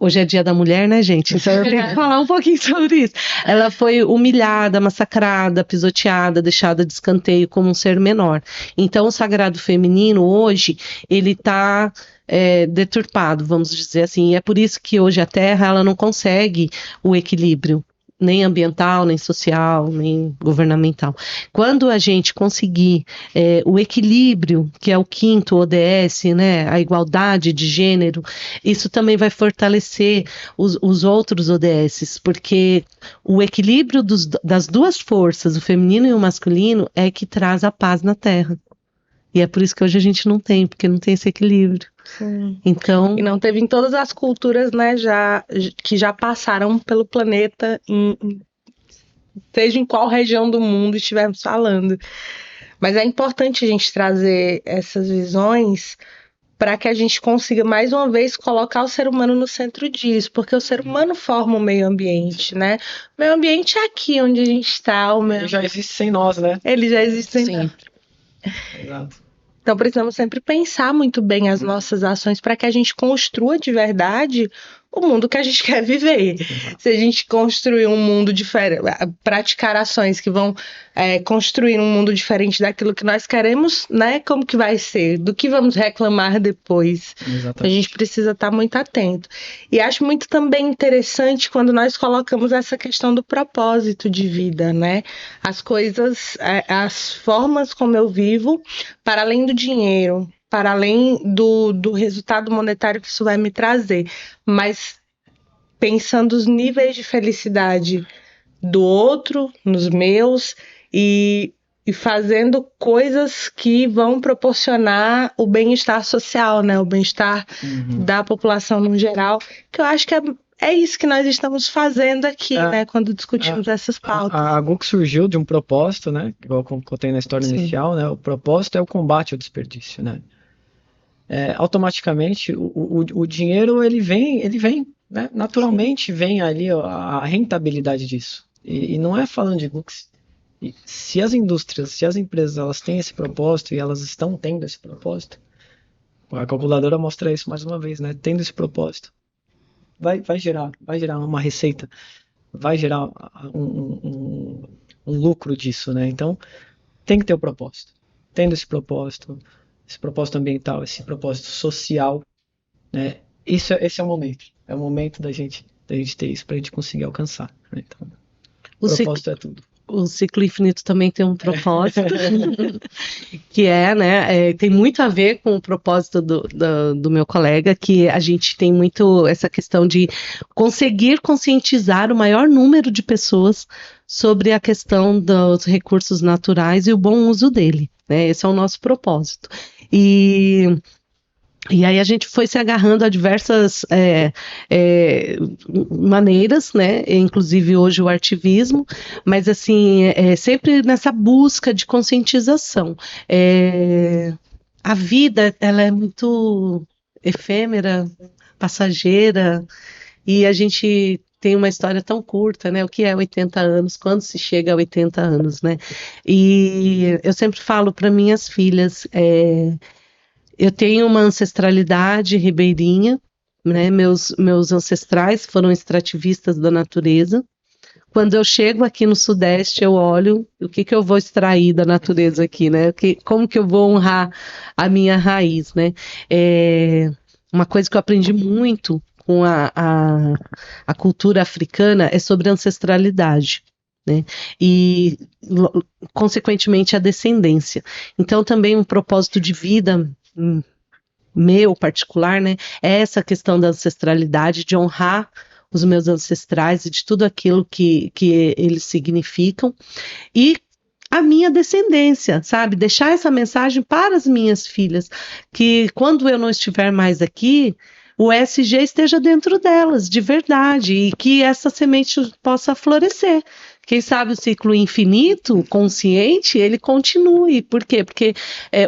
Hoje é Dia da Mulher, né, gente? Então eu tenho que falar um pouquinho sobre isso. Ela foi humilhada, massacrada, pisoteada, deixada de escanteio como um ser menor. Então, o sagrado feminino, hoje, ele está deturpado, vamos dizer assim. E é por isso que hoje a Terra ela não consegue o equilíbrio, nem ambiental, nem social, nem governamental. Quando a gente conseguir o equilíbrio, que é o 5º ODS, né, a igualdade de gênero, isso também vai fortalecer os outros ODSs, porque o equilíbrio das duas forças, o feminino e o masculino, é que traz a paz na Terra. E é por isso que hoje a gente não tem, porque não tem esse equilíbrio. Sim. Então, E não teve em todas as culturas, né, que já passaram pelo planeta, seja em qual região do mundo estivermos falando. Mas é importante a gente trazer essas visões para que a gente consiga, mais uma vez, colocar o ser humano no centro disso, porque o ser humano forma o meio ambiente, né? O meio ambiente é aqui onde a gente está. Ele já existe sem nós, né? Ele já existe sem nós. Exato. Então precisamos sempre pensar muito bem as nossas ações para que a gente construa de verdade o mundo que a gente quer viver. Se a gente construir um mundo diferente, praticar ações que vão construir um mundo diferente daquilo que nós queremos, né? Como que vai ser? Do que vamos reclamar depois? Exatamente. A gente precisa estar muito atento. E acho muito também interessante quando nós colocamos essa questão do propósito de vida, né? As coisas, as formas como eu vivo, para além do dinheiro, para além do resultado monetário que isso vai me trazer, mas pensando os níveis de felicidade do outro, nos meus, e fazendo coisas que vão proporcionar o bem-estar social, né? O bem-estar da população no geral, que eu acho que é isso que nós estamos fazendo aqui, né? Quando discutimos essas pautas. A GUC surgiu de um propósito, né? Igual eu contei na história inicial, né? O propósito é o combate ao desperdício, né? Automaticamente o dinheiro ele vem, né? Naturalmente vem ali a rentabilidade disso. E não é falando de GUCs. Se as indústrias, se as empresas elas têm esse propósito e elas estão tendo esse propósito, a calculadora mostra isso mais uma vez, né? Tendo esse propósito, vai gerar uma receita, vai gerar um lucro disso, né? Então tem que ter o propósito. Tendo esse propósito ambiental, esse propósito social, né? Esse é o momento. É o momento da gente ter isso para a gente conseguir alcançar, né? Então, o propósito é tudo. O Ciclo Infinito também tem um propósito, que né, tem muito a ver com o propósito do meu colega, que a gente tem muito essa questão de conseguir conscientizar o maior número de pessoas sobre a questão dos recursos naturais e o bom uso dele, né? Esse é o nosso propósito. E aí a gente foi se agarrando a diversas maneiras, né? Inclusive hoje o artivismo, mas assim, sempre nessa busca de conscientização. A vida, ela é muito efêmera, passageira, e a gente tem uma história tão curta, né? O que é 80 anos? Quando se chega a 80 anos, né? E eu sempre falo para minhas filhas, Eu tenho uma ancestralidade ribeirinha, né? Meus ancestrais foram extrativistas da natureza. Quando eu chego aqui no Sudeste, eu olho o que eu vou extrair da natureza aqui, né? Como que eu vou honrar a minha raiz, né? Uma coisa que eu aprendi muito com a cultura africana é sobre ancestralidade, né? E, consequentemente, a descendência. Então, também um propósito de vida meu particular, né? É essa questão da ancestralidade, de honrar os meus ancestrais e de tudo aquilo que eles significam, e a minha descendência, sabe? Deixar essa mensagem para as minhas filhas, que quando eu não estiver mais aqui, o ESG esteja dentro delas, de verdade, e que essa semente possa florescer. Quem sabe o ciclo infinito, consciente, ele continue. Por quê? Porque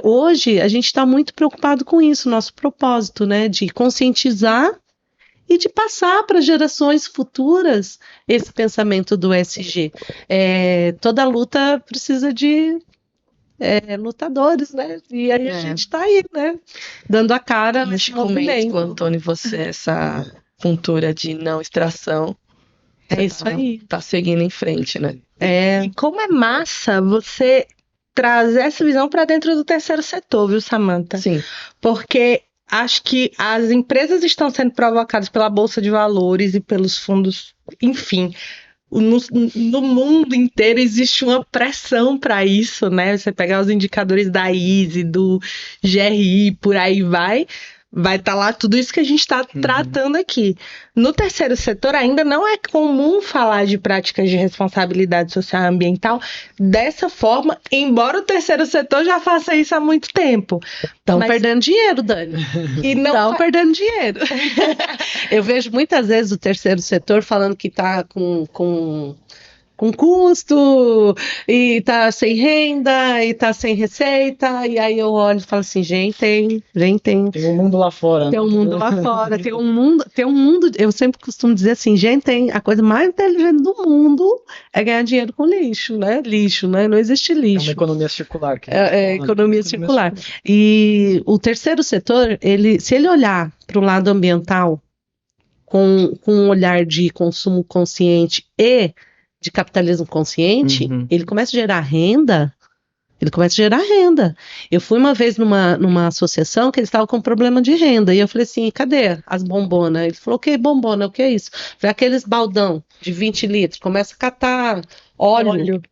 hoje a gente está muito preocupado com isso, nosso propósito, né? De conscientizar e de passar para gerações futuras esse pensamento do ESG. Toda luta precisa de lutadores, né? E aí a gente está aí, né? Dando a cara nesse movimento. Antônio, você, essa cultura de não extração, Isso aí. Tá seguindo em frente, né? E como é massa você trazer essa visão para dentro do terceiro setor, viu, Samantha? Sim. Porque acho que as empresas estão sendo provocadas pela Bolsa de Valores e pelos fundos, enfim. No mundo inteiro existe uma pressão para isso, né? Você pegar os indicadores da ISE, do GRI, por aí vai estar lá tudo isso que a gente está tratando aqui. No terceiro setor ainda não é comum falar de práticas de responsabilidade social e ambiental dessa forma, embora o terceiro setor já faça isso há muito tempo. Estão perdendo dinheiro, Dani. E não Estão perdendo dinheiro. Eu vejo muitas vezes o terceiro setor falando que está com custo, e tá sem renda, e tá sem receita, e aí eu olho e falo assim, gente, tem. Tem um mundo lá fora. Tem um mundo lá fora, tem um mundo, eu sempre costumo dizer assim, gente, a coisa mais inteligente do mundo é ganhar dinheiro com lixo, né? Lixo, né? Não existe lixo. É uma economia circular. Economia circular. E o terceiro setor, se ele olhar para o lado ambiental com um olhar de consumo consciente e de capitalismo consciente, ele começa a gerar renda. Eu fui uma vez numa associação que eles estavam com problema de renda, e eu falei assim, cadê as bombonas? Ele falou, que bombona, o que é isso? Falei, aqueles baldão de 20 litros, começa a catar óleo.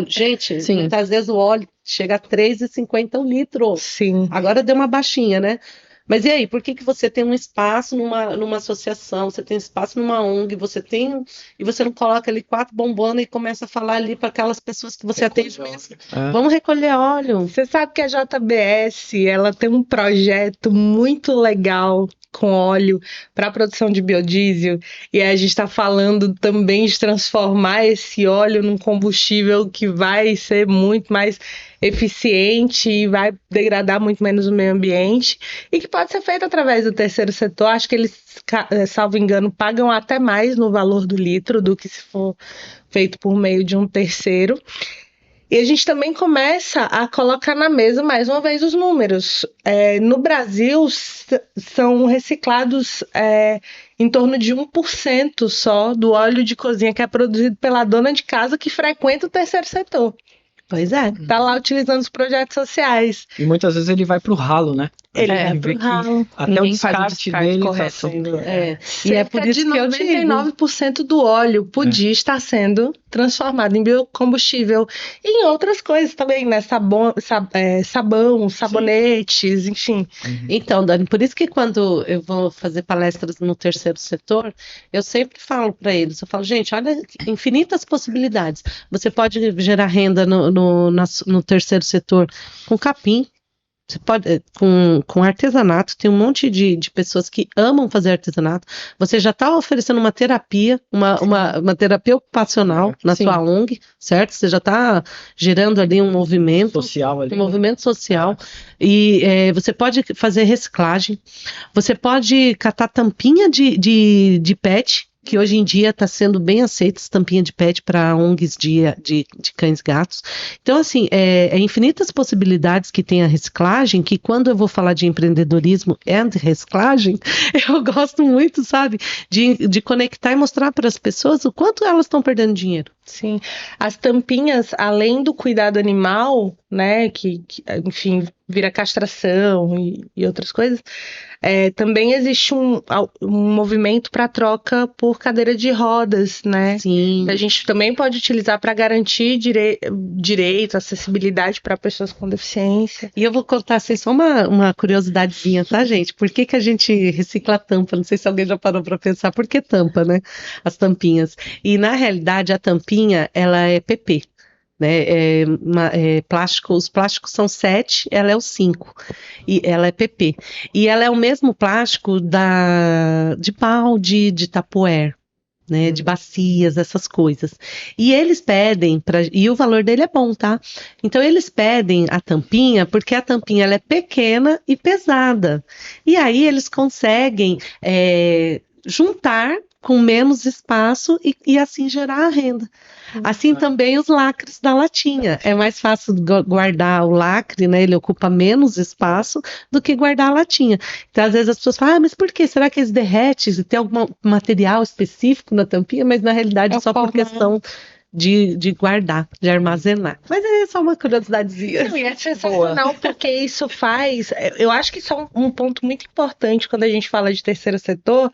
Gente, Sim. Muitas vezes o óleo chega a R$3,50 um litro. Sim. Agora deu uma baixinha, né? Mas e aí, por que você tem um espaço numa associação, você tem espaço numa ONG, e você não coloca ali 4 bombonas e começa a falar ali para aquelas pessoas que você atende mesmo? Vamos recolher óleo. Você sabe que a JBS, ela tem um projeto muito legal com óleo para a produção de biodiesel, e a gente está falando também de transformar esse óleo num combustível que vai ser muito mais eficiente e vai degradar muito menos o meio ambiente, e que pode ser feito através do terceiro setor. Acho que eles, salvo engano, pagam até mais no valor do litro do que se for feito por meio de um terceiro. E a gente também começa a colocar na mesa, mais uma vez, os números. No Brasil, são reciclados em torno de 1% só do óleo de cozinha que é produzido pela dona de casa que frequenta o terceiro setor. Pois é. Está lá utilizando os projetos sociais. E muitas vezes ele vai para o ralo, né? Ele vai pro ralo. Até o descarte dele correto. está sendo... E é por isso que eu digo. 99% do óleo podia estar sendo transformado em biocombustível. E em outras coisas também, né? Sabão, sabonetes, enfim. Então, Dani, por isso que quando eu vou fazer palestras no terceiro setor, eu sempre falo para eles, eu falo, gente, olha, infinitas possibilidades. Você pode gerar renda no terceiro setor com capim. Você pode, com artesanato, tem um monte de pessoas que amam fazer artesanato. Você já está oferecendo uma terapia, uma terapia ocupacional na sua ONG, certo? Você já está gerando ali um movimento social. Ali, um movimento social. E você pode fazer reciclagem, você pode catar tampinha de PET que hoje em dia está sendo bem aceita, estampinha de pet para ONGs de cães e gatos. Então, assim, é infinitas possibilidades que tem a reciclagem, que quando eu vou falar de empreendedorismo e reciclagem, eu gosto muito, sabe, de conectar e mostrar para as pessoas o quanto elas estão perdendo dinheiro. Sim, as tampinhas, além do cuidado animal, né, enfim, vira castração e outras coisas, também existe um movimento para troca por cadeira de rodas, né? Sim. A gente também pode utilizar para garantir direito, acessibilidade para pessoas com deficiência. E eu vou contar assim, só uma curiosidadezinha, tá, gente? Por que a gente recicla a tampa? Não sei se alguém já parou para pensar. Por que tampa, né? As tampinhas. E, na realidade, a tampinha, ela é PP. Né? Plástico, os plásticos são 7, ela é o 5 e ela é PP. E ela é o mesmo plástico de balde, de Tupperware, né? De bacias, essas coisas. E eles pedem, e o valor dele é bom, tá? Então eles pedem a tampinha, porque a tampinha ela é pequena e pesada. E aí eles conseguem juntar com menos espaço e assim gerar a renda. Assim também os lacres da latinha. É mais fácil guardar o lacre, né? Ele ocupa menos espaço do que guardar a latinha. Então, às vezes as pessoas falam, mas por quê? Será que eles derretem? Tem algum material específico na tampinha? Mas na realidade é só por questão de guardar, de armazenar. Mas é só uma curiosidadezinha. Não, e é sensacional porque isso faz. Eu acho que isso é um ponto muito importante quando a gente fala de terceiro setor,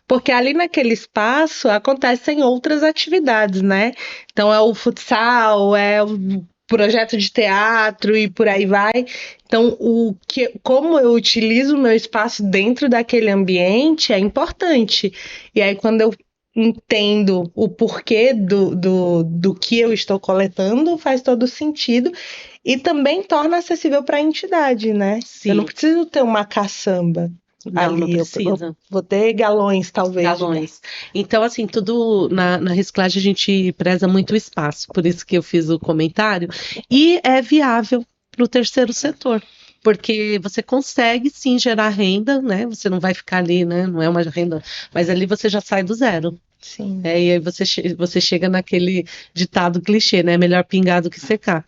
porque ali naquele espaço acontecem outras atividades, né? Então é o futsal, é o projeto de teatro e por aí vai. Então, como eu utilizo o meu espaço dentro daquele ambiente é importante. E aí, quando eu entendo o porquê do que eu estou coletando, faz todo sentido e também torna acessível para a entidade, né? Sim. Eu não preciso ter uma caçamba ali, Não precisa. eu vou ter galões, talvez. Galões. Então, assim, tudo na reciclagem a gente preza muito o espaço, por isso que eu fiz o comentário, e é viável para o terceiro setor. Porque você consegue sim gerar renda, né? Você não vai ficar ali, né? Não é uma renda, mas ali você já sai do zero. Sim. E aí você chega naquele ditado clichê, né? Melhor pingar do que secar.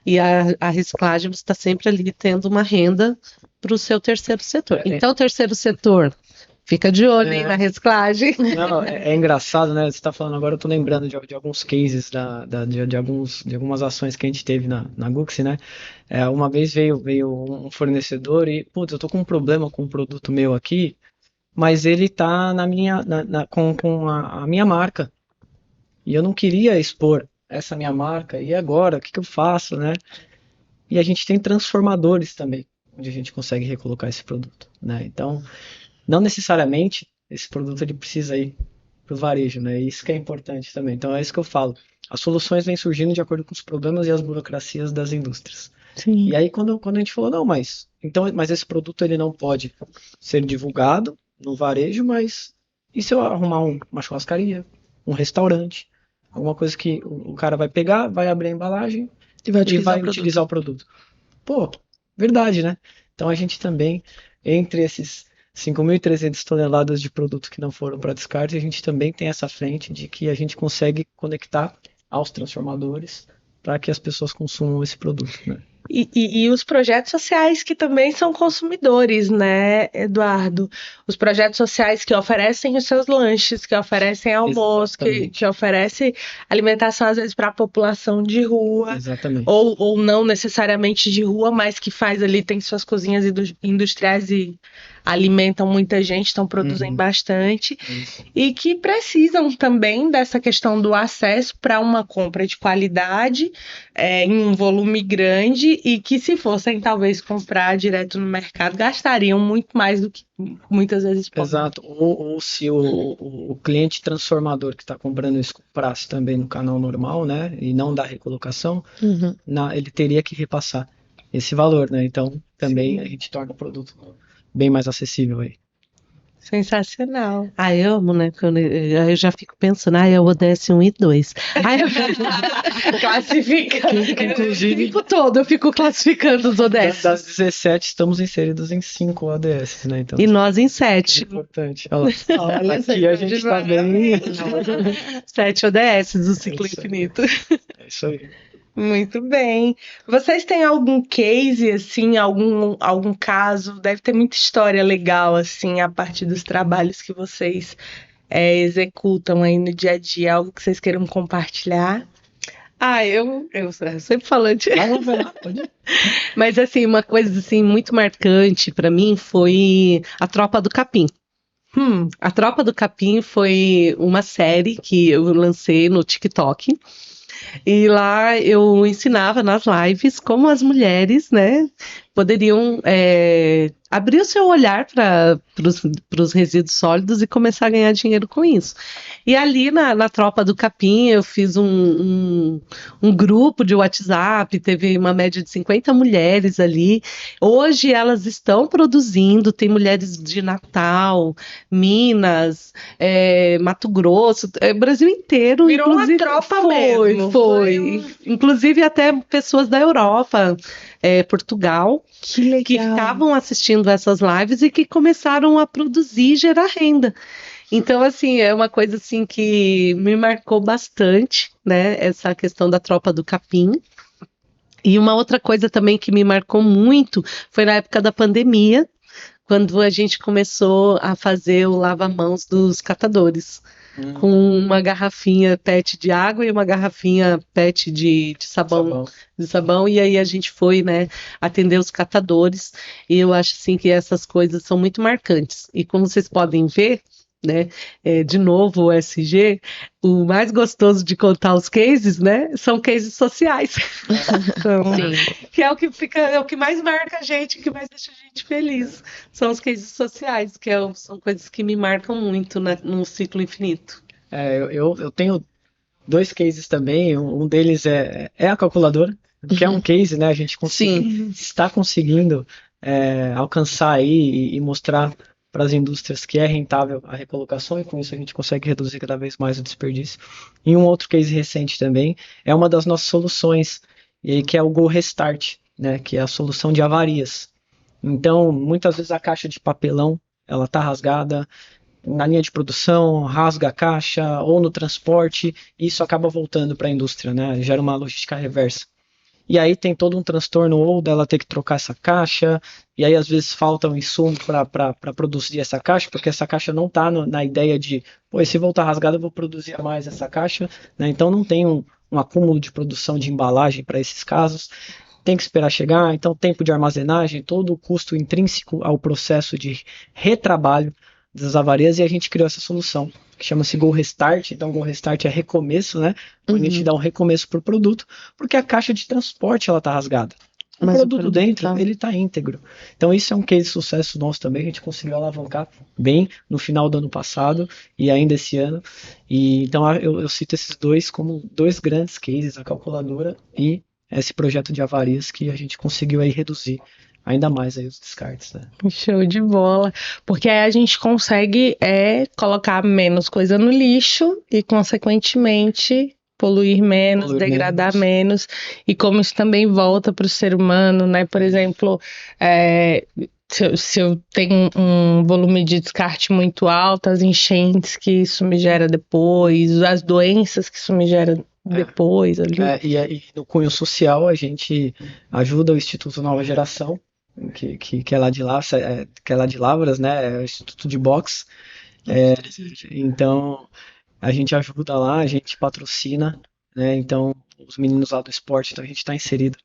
E a reciclagem você está sempre ali tendo uma renda para o seu terceiro setor. Então, o terceiro setor, fica de olho aí na reciclagem. Não, é engraçado, né? Você está falando agora, eu tô lembrando de alguns cases de algumas ações que a gente teve na Gux, né? Uma vez veio um fornecedor e, putz, eu tô com um problema com um produto meu aqui, mas ele tá com a minha marca. E eu não queria expor essa minha marca. E agora, o que eu faço, né? E a gente tem transformadores também, onde a gente consegue recolocar esse produto, né? Então, não necessariamente esse produto ele precisa ir para o varejo, né? Isso que é importante também. Então, é isso que eu falo. As soluções vêm surgindo de acordo com os problemas e as burocracias das indústrias. Sim. E aí, quando a gente falou, não, mas esse produto ele não pode ser divulgado no varejo, mas e se eu arrumar uma churrascaria, um restaurante, alguma coisa que o cara vai pegar, vai abrir a embalagem E vai e utilizar vai o produto. utilizar o produto? Pô, verdade, né? Então a gente também, entre esses 5.300 toneladas de produto que não foram para descarte, a gente também tem essa frente de que a gente consegue conectar aos transformadores para que as pessoas consumam esse produto, né? E os projetos sociais que também são consumidores, né, Eduardo? Os projetos sociais que oferecem os seus lanches, que oferecem almoço, que oferecem alimentação, às vezes, para a população de rua. Exatamente. Ou não necessariamente de rua, mas que faz ali, tem suas cozinhas industriais e alimentam muita gente, estão produzindo bastante. Isso. E que precisam também dessa questão do acesso para uma compra de qualidade, em um volume grande, e que se fossem talvez comprar direto no mercado, gastariam muito mais do que muitas vezes podem. Exato. Ou se o cliente transformador que está comprando isso comprasse também no canal normal, né, e não da recolocação, ele teria que repassar esse valor, né? Então também a gente torna o produto bem mais acessível aí. Sensacional. Eu amo, né? Eu já fico pensando, é o ODS 1 e 2. Classificando. Inclusive, O tempo todo eu fico classificando os ODS. das 17, estamos inseridos em 5 ODS, né? Então, E nós em é 7. importante. Olha lá. Olha, Aqui a gente tá bem. 7 ODS do ciclo Isso aí. infinito. É isso aí. muito bem. Vocês têm algum case, assim, algum caso? Deve ter muita história legal, assim, a partir dos trabalhos que vocês executam aí no dia a dia. Algo que vocês queiram compartilhar? Eu sempre falante. Vai lá, pode ir. Mas assim, uma coisa assim muito marcante pra mim foi a Tropa do Capim. A Tropa do Capim foi uma série que eu lancei no TikTok. E lá eu ensinava nas lives como as mulheres, né, poderiam abrir o seu olhar para os resíduos sólidos e começar a ganhar dinheiro com isso. E ali na Tropa do Capim eu fiz um grupo de WhatsApp, teve uma média de 50 mulheres ali. Hoje elas estão produzindo, tem mulheres de Natal, Minas, Mato Grosso, Brasil inteiro. Virou uma inclusive, tropa foi, mesmo. Foi. Inclusive até pessoas da Europa, Portugal, Que legal. que ficavam assistindo essas lives e que começaram a produzir e gerar renda. Então, assim, é uma coisa assim que me marcou bastante, né? Essa questão da Tropa do Capim. E uma outra coisa também que me marcou muito foi na época da pandemia, quando a gente começou a fazer o lava-mãos dos catadores. Com uma garrafinha PET de água e uma garrafinha PET de sabão, e aí a gente foi, né, atender os catadores, e eu acho assim que essas coisas são muito marcantes. E como vocês podem ver, né, de novo o SG, o mais gostoso de contar os cases, né, são cases sociais. Sim. Que é o que fica, é o que mais marca a gente, que mais deixa a gente feliz. São os cases sociais, que são coisas que me marcam muito no ciclo infinito. Eu tenho 2 cases também. Um deles é a calculadora, que é um case, né? A gente está conseguindo alcançar aí e mostrar para as indústrias que é rentável a recolocação, e com isso a gente consegue reduzir cada vez mais o desperdício. E um outro case recente também é uma das nossas soluções, que é o Go Restart, né? Que é a solução de avarias. Então, muitas vezes a caixa de papelão ela está rasgada na linha de produção, rasga a caixa ou no transporte, e isso acaba voltando para a indústria, né? Gera uma logística reversa. E aí tem todo um transtorno ou dela ter que trocar essa caixa, e aí às vezes falta um insumo para produzir essa caixa, porque essa caixa não está na ideia de, pô, se voltar rasgada eu vou produzir a mais essa caixa, né? Então não tem um acúmulo de produção de embalagem para esses casos. Tem que esperar chegar, então tempo de armazenagem, todo o custo intrínseco ao processo de retrabalho das avarias, e a gente criou essa solução que chama-se Go Restart. Então, Go Restart é recomeço, né? A gente dá um recomeço para o produto, porque a caixa de transporte ela tá rasgada. Mas o produto produto dentro, tá- ele tá íntegro. Então, isso é um case de sucesso nosso também. A gente conseguiu alavancar bem no final do ano passado e ainda esse ano. E então, eu cito esses dois como 2 grandes cases, a calculadora e esse projeto de avarias, que a gente conseguiu aí reduzir ainda mais aí os descartes, né? Show de bola. Porque aí a gente consegue colocar menos coisa no lixo e, consequentemente, poluir menos, degradar menos. E como isso também volta para o ser humano, né? Por exemplo, se eu tenho um volume de descarte muito alto, as enchentes que isso me gera depois, as doenças que isso me gera depois ali. E no cunho social, a gente ajuda o Instituto Nova Geração, que é lá de que é lá de Lavras, né? É o Instituto de Boxe. Então, a gente ajuda lá, a gente patrocina, né? Então, os meninos lá do esporte, então a gente está inserido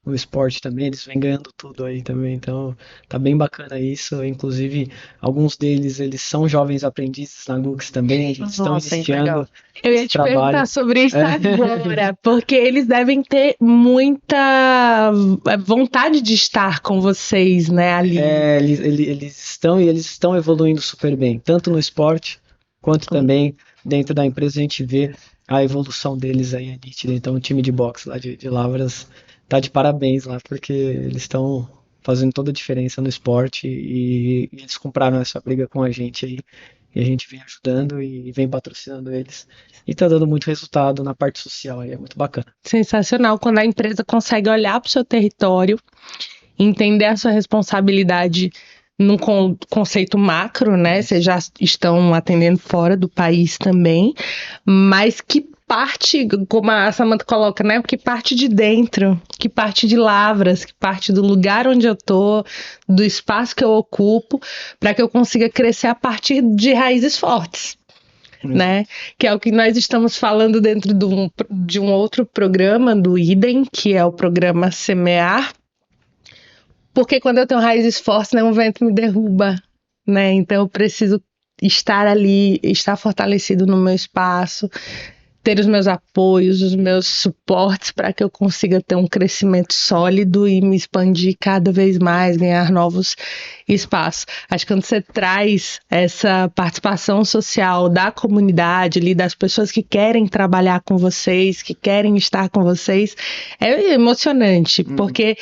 no esporte também, eles vêm ganhando tudo aí também, então tá bem bacana isso. Inclusive, alguns deles, eles são jovens aprendizes na Gux também, eles estão Nossa, iniciando legal. Eu ia esse te trabalho. perguntar sobre isso agora, porque eles devem ter muita vontade de estar com vocês, né, ali. Eles estão e eles estão evoluindo super bem, tanto no esporte quanto também dentro da empresa. A gente vê a evolução deles aí, é nítida. Então o time de boxe lá de Lavras tá de parabéns lá, porque eles estão fazendo toda a diferença no esporte e eles compraram essa briga com a gente aí. E a gente vem ajudando e vem patrocinando eles. E tá dando muito resultado na parte social aí, é muito bacana. Sensacional quando a empresa consegue olhar para o seu território, entender a sua responsabilidade num conceito macro, né? Vocês já estão atendendo fora do país também, mas que parte, como a Samantha coloca, né? Que parte de dentro, que parte de Lavras, que parte do lugar onde eu tô, do espaço que eu ocupo, para que eu consiga crescer a partir de raízes fortes. Né? Que é o que nós estamos falando dentro de um outro programa do IDEM, que é o programa Semear, porque quando eu tenho raízes fortes, nenhum vento me derruba, né? Então eu preciso estar ali, estar fortalecido no meu espaço, ter os meus apoios, os meus suportes para que eu consiga ter um crescimento sólido e me expandir cada vez mais, ganhar novos espaços. Acho que quando você traz essa participação social da comunidade, ali, das pessoas que querem trabalhar com vocês, que querem estar com vocês, é emocionante, porque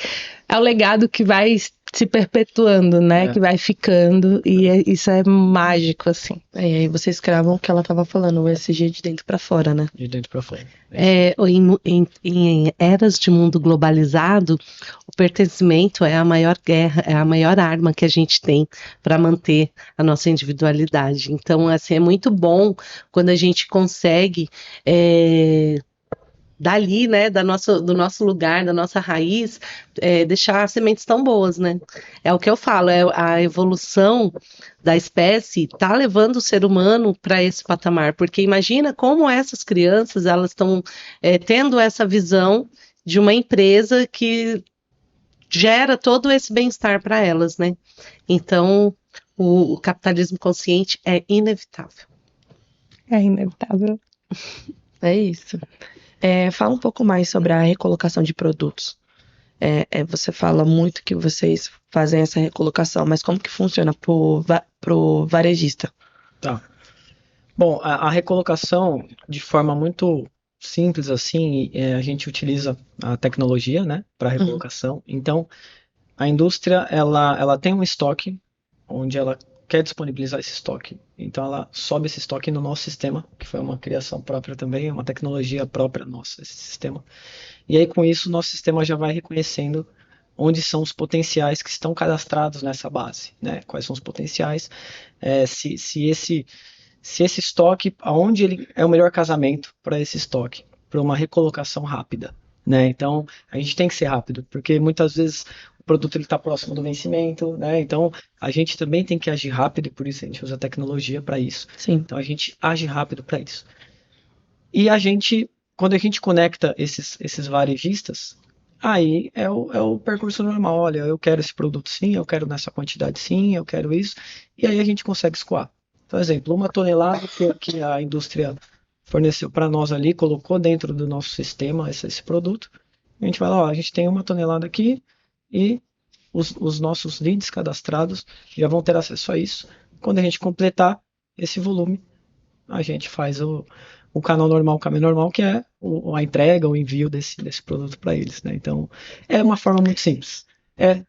é o legado que vai se perpetuando, né? Que vai ficando, e isso é mágico, assim. E aí vocês cravam o que ela tava falando, o ESG de dentro pra fora, né? De dentro para fora. Em eras de mundo globalizado, o pertencimento é a maior guerra, é a maior arma que a gente tem para manter a nossa individualidade. Então, assim, é muito bom quando a gente consegue dali, né, do nosso lugar, da nossa raiz, deixar sementes tão boas, né? É o que eu falo, a evolução da espécie está levando o ser humano para esse patamar, porque imagina como essas crianças, elas estão tendo essa visão de uma empresa que gera todo esse bem-estar para elas, né? Então, o capitalismo consciente é inevitável. É inevitável. É isso. Fala um pouco mais sobre a recolocação de produtos. Você fala muito que vocês fazem essa recolocação, mas como que funciona pro varejista? Tá. Bom, a recolocação, de forma muito simples assim, a gente utiliza a tecnologia, né, para recolocação. Então, a indústria, ela tem um estoque, onde ela quer disponibilizar esse estoque. Então, ela sobe esse estoque no nosso sistema, que foi uma criação própria também, uma tecnologia própria nossa, esse sistema. E aí, com isso, o nosso sistema já vai reconhecendo onde são os potenciais que estão cadastrados nessa base, né? Quais são os potenciais, se esse estoque, aonde ele é o melhor casamento para esse estoque, para uma recolocação rápida, né? Então, a gente tem que ser rápido, porque muitas vezes o produto está próximo do vencimento, né? Então, a gente também tem que agir rápido, e por isso a gente usa a tecnologia para isso. Sim. Então, a gente age rápido para isso. E quando a gente conecta esses varejistas, aí é o percurso normal. Olha, eu quero esse produto sim, eu quero nessa quantidade sim, eu quero isso. E aí a gente consegue escoar. Por exemplo, 1 tonelada que a indústria forneceu para nós ali, colocou dentro do nosso sistema esse produto. A gente vai lá, ó, a gente tem 1 tonelada aqui e os nossos leads cadastrados já vão ter acesso a isso. Quando a gente completar esse volume, a gente faz o canal normal, o caminho normal, que é a entrega, o envio desse produto para eles, né? Então, é uma forma muito simples.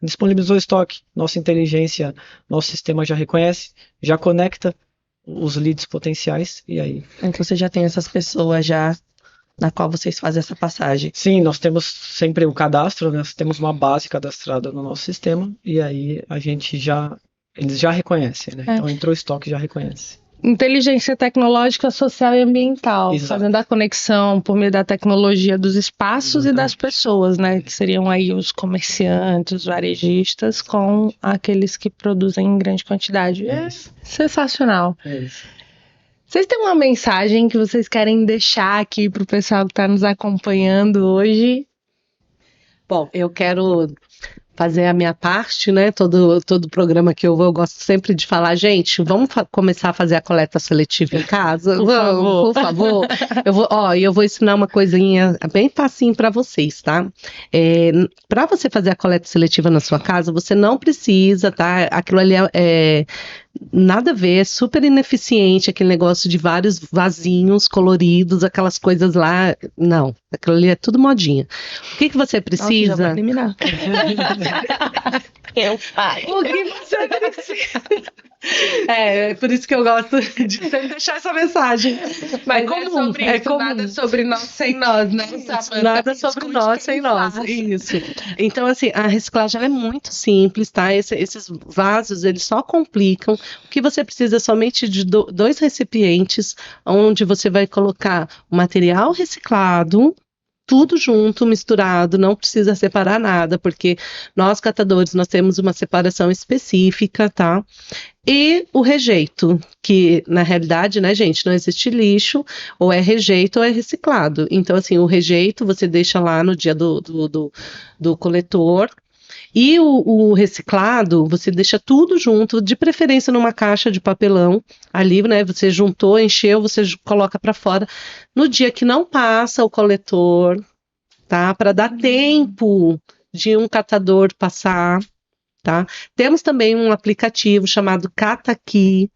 Disponibilizou o estoque, nossa inteligência, nosso sistema já reconhece, já conecta os leads potenciais, e aí... Então você já tem essas pessoas já na qual vocês fazem essa passagem. Sim, nós temos sempre o cadastro, nós temos uma base cadastrada no nosso sistema, e aí eles já reconhecem, né? Então entrou o estoque, já reconhece. Inteligência tecnológica, social e ambiental, Exato. fazendo a conexão por meio da tecnologia dos espaços e das pessoas, né? Que seriam aí os comerciantes, os varejistas, com aqueles que produzem em grande quantidade. É sensacional. É isso. Vocês têm uma mensagem que vocês querem deixar aqui para o pessoal que está nos acompanhando hoje? Bom, eu quero fazer a minha parte, né? Todo programa que eu vou, eu gosto sempre de falar, gente, vamos começar a fazer a coleta seletiva em casa? Por favor. Eu vou ensinar uma coisinha bem facinho para vocês, tá? Para você fazer a coleta seletiva na sua casa, você não precisa, tá? Aquilo ali nada a ver, é super ineficiente, aquele negócio de vários vasinhos coloridos, aquelas coisas lá. Não, aquilo ali é tudo modinha. O que você precisa? Nossa, já vou eliminar. Eu pai. O que você precisa? É por isso que eu gosto de sempre deixar essa mensagem. Mas É comum, sobre é isso, comum. nada sobre nós sem nós, né, Samantha? Nada Me sobre escute nós quem sem nós. faz. Isso. Então, assim, a reciclagem ela é muito simples, tá? Esses vasos, eles só complicam. O que você precisa é somente de dois recipientes, onde você vai colocar o material reciclado, tudo junto, misturado, não precisa separar nada, porque nós catadores, nós temos uma separação específica, tá? E o rejeito, que na realidade, né, gente, não existe lixo, ou é rejeito ou é reciclado. Então, assim, o rejeito você deixa lá no dia do coletor, e o reciclado você deixa tudo junto, de preferência numa caixa de papelão, ali, né, você juntou, encheu, você coloca para fora. No dia que não passa o coletor, tá? Para dar tempo de um catador passar, tá? Temos também um aplicativo chamado Cata Aqui,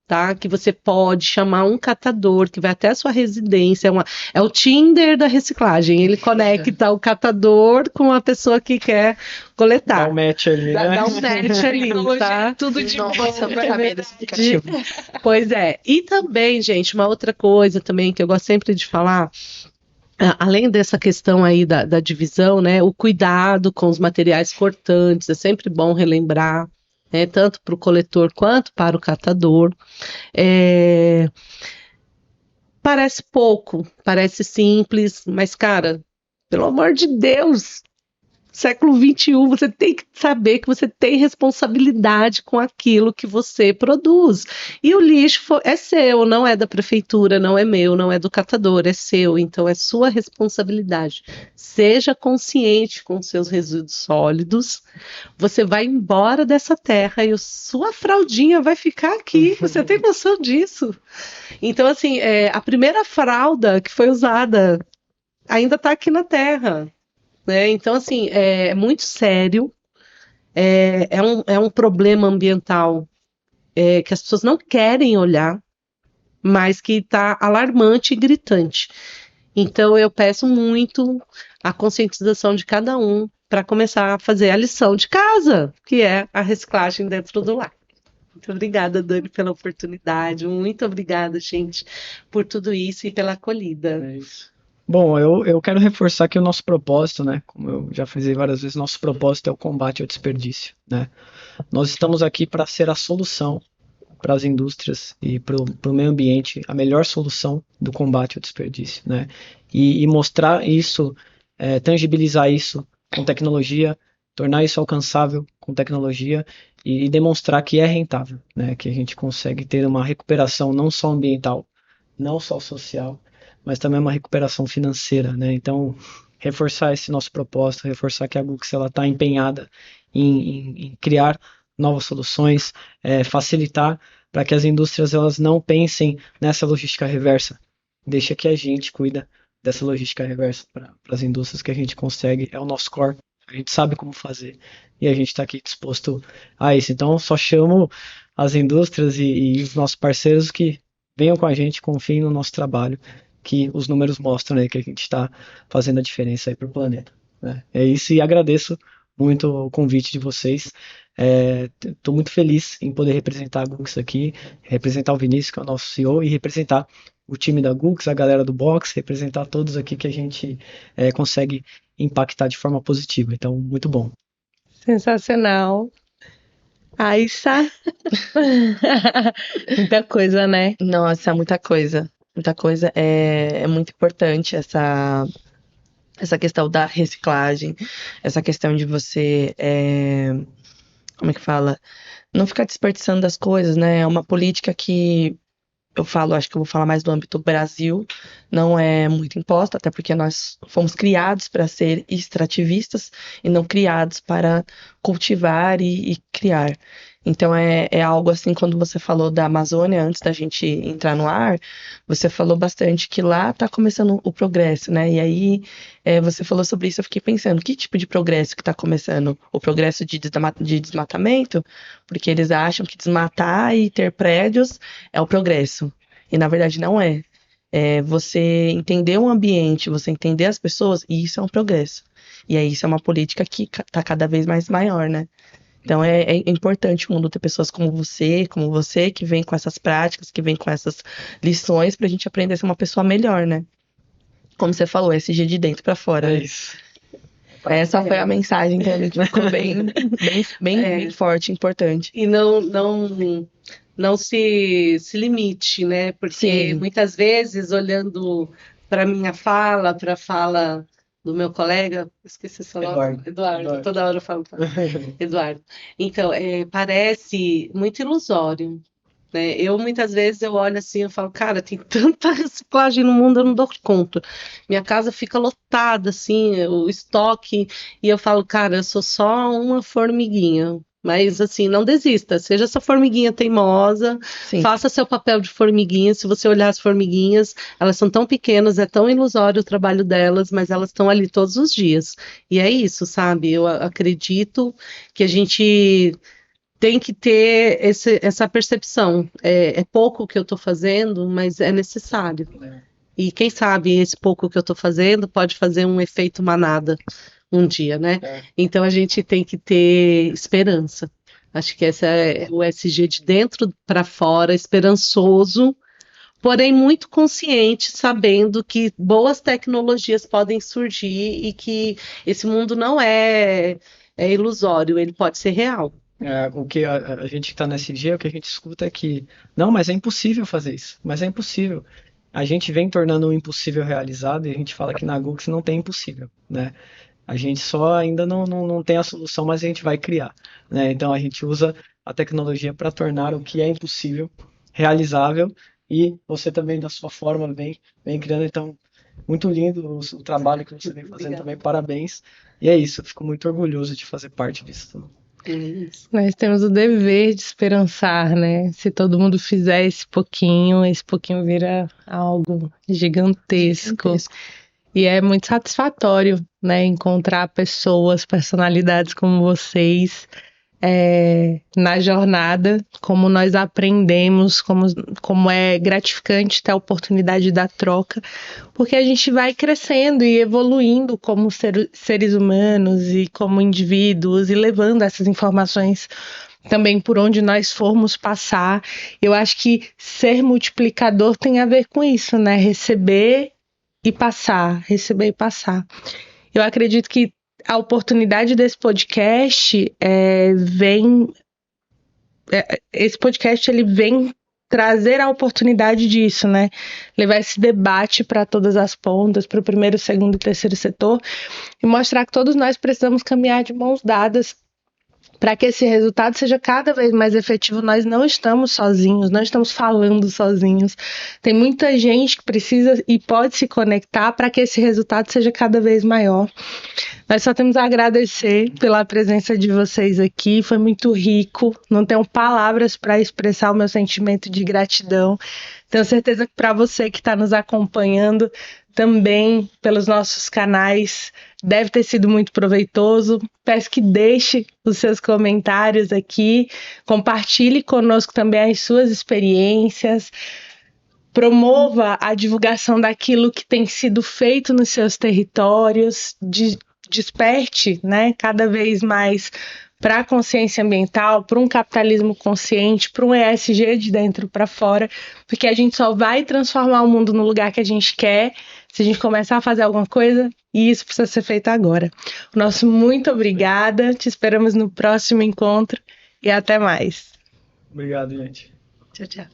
tá? Que você pode chamar um catador que vai até a sua residência. É o Tinder da reciclagem. Ele conecta o catador com a pessoa que quer Dá coletar. um match ali, né? Dá um match ali, tá? Tudo de bom. Nossa, eu não sabia desse aplicativo. Pois é. E também, gente, uma outra coisa também que eu gosto sempre de falar, além dessa questão aí da divisão, né, o cuidado com os materiais cortantes, é sempre bom relembrar, né, tanto para o coletor quanto para o catador. É, parece pouco, parece simples, mas, cara, pelo amor de Deus, século XXI, você tem que saber que você tem responsabilidade com aquilo que você produz. E o lixo é seu, não é da prefeitura, não é meu, não é do catador, é seu. Então é sua responsabilidade. Seja consciente com seus resíduos sólidos. Você vai embora dessa terra e sua fraldinha vai ficar aqui. Você tem noção disso? Então, assim, a primeira fralda que foi usada ainda está aqui na terra. Né? Então, assim, é muito sério, é um problema ambiental que as pessoas não querem olhar, mas que está alarmante e gritante. Então, eu peço muito a conscientização de cada um para começar a fazer a lição de casa, que é a reciclagem dentro do lar. Muito obrigada, Dani, pela oportunidade. Muito obrigada, gente, por tudo isso e pela acolhida. É isso. Bom, eu quero reforçar que o nosso propósito, né? Como eu já fiz várias vezes, nosso propósito é o combate ao desperdício, né? Nós estamos aqui para ser a solução para as indústrias e para o meio ambiente, a melhor solução do combate ao desperdício, né? E mostrar isso, tangibilizar isso com tecnologia, tornar isso alcançável com tecnologia e demonstrar que é rentável, né? Que a gente consegue ter uma recuperação não só ambiental, não só social, mas também uma recuperação financeira, né? Então, reforçar esse nosso propósito, reforçar que a Gux ela está empenhada em criar novas soluções, facilitar para que as indústrias elas não pensem nessa logística reversa. Deixa que a gente cuida dessa logística reversa para as indústrias que a gente consegue, é o nosso core, a gente sabe como fazer e a gente está aqui disposto a isso. Então, só chamo as indústrias e os nossos parceiros que venham com a gente, confiem no nosso trabalho, que os números mostram aí que a gente está fazendo a diferença aí para o planeta, né? É isso e agradeço muito o convite de vocês. Estou muito feliz em poder representar a Gux aqui, representar o Vinícius, que é o nosso CEO, e representar o time da Gux, a galera do Box, representar todos aqui que a gente consegue impactar de forma positiva. Então, muito bom. Sensacional. Aissa. Muita coisa, né? Nossa, muita coisa. Muita coisa. É muito importante essa questão da reciclagem, essa questão de você, como é que fala? Não ficar desperdiçando das coisas, né? É uma política que eu falo, acho que eu vou falar mais do âmbito Brasil, não é muito imposta, até porque nós fomos criados para ser extrativistas e não criados para cultivar e criar. Então é algo assim, quando você falou da Amazônia, antes da gente entrar no ar, você falou bastante que lá está começando o progresso, né? E aí você falou sobre isso, eu fiquei pensando, que tipo de progresso que está começando? O progresso de desmatamento? Porque eles acham que desmatar e ter prédios é o progresso. E na verdade não é. É você entender o ambiente, você entender as pessoas, e isso é um progresso. E aí isso é uma política que está cada vez mais maior, né? Então é importante o mundo ter pessoas como você, que vem com essas práticas, que vem com essas lições pra gente aprender a ser uma pessoa melhor, né? Como você falou, SG de dentro pra fora, É né? isso. Essa foi a mensagem que a gente ficou bem forte, importante. E não se limite, né? Porque Sim. muitas vezes, olhando para minha fala, para a fala do meu colega, esqueci seu nome, Eduardo, toda hora eu falo Eduardo. Então, parece muito ilusório, né? Eu muitas vezes eu olho assim, eu falo, cara, tem tanta reciclagem no mundo, eu não dou conta. Minha casa fica lotada, assim, o estoque, e eu falo, cara, eu sou só uma formiguinha. Mas assim, não desista, seja essa formiguinha teimosa, Sim. faça seu papel de formiguinha. Se você olhar as formiguinhas, elas são tão pequenas, é tão ilusório o trabalho delas, mas elas estão ali todos os dias. E é isso, sabe? Eu acredito que a gente tem que ter essa percepção. É pouco o que eu estou fazendo, mas é necessário. E quem sabe esse pouco que eu estou fazendo pode fazer um efeito manada um dia, né? Então a gente tem que ter esperança. Acho que esse é o SG de dentro para fora, esperançoso, porém muito consciente, sabendo que boas tecnologias podem surgir e que esse mundo não é ilusório, ele pode ser real. O que a gente que está no SG, o que a gente escuta é que, não, mas é impossível fazer isso, mas é impossível. A gente vem tornando o impossível realizado e a gente fala que na Gux não tem impossível, né? A gente só ainda não tem a solução, mas a gente vai criar, né? Então a gente usa a tecnologia para tornar o que é impossível realizável e você também, da sua forma, vem criando. Então, muito lindo o trabalho que você vem fazendo também, parabéns. E é isso, eu fico muito orgulhoso de fazer parte disso também. Nós temos o dever de esperançar, né? Se todo mundo fizer esse pouquinho vira algo gigantesco. E é muito satisfatório, né? Encontrar pessoas, personalidades como vocês na jornada, como nós aprendemos, como é gratificante ter a oportunidade da troca, porque a gente vai crescendo e evoluindo como seres humanos e como indivíduos e levando essas informações também por onde nós formos passar. Eu acho que ser multiplicador tem a ver com isso, né? Receber e passar, receber e passar. Eu acredito que a oportunidade desse podcast esse podcast ele vem trazer a oportunidade disso, né? Levar esse debate para todas as pontas, para o primeiro, segundo e terceiro setor, e mostrar que todos nós precisamos caminhar de mãos dadas para que esse resultado seja cada vez mais efetivo. Nós não estamos sozinhos, não estamos falando sozinhos. Tem muita gente que precisa e pode se conectar para que esse resultado seja cada vez maior. Nós só temos a agradecer pela presença de vocês aqui, foi muito rico. Não tenho palavras para expressar o meu sentimento de gratidão. Tenho certeza que para você que está nos acompanhando também pelos nossos canais, deve ter sido muito proveitoso. Peço que deixe os seus comentários aqui, compartilhe conosco também as suas experiências, promova a divulgação daquilo que tem sido feito nos seus territórios, desperte, né, cada vez mais para a consciência ambiental, para um capitalismo consciente, para um ESG de dentro para fora, porque a gente só vai transformar o mundo no lugar que a gente quer se a gente começar a fazer alguma coisa, e isso precisa ser feito agora. O nosso muito obrigada, te esperamos no próximo encontro e até mais. Obrigado, gente. Tchau, tchau.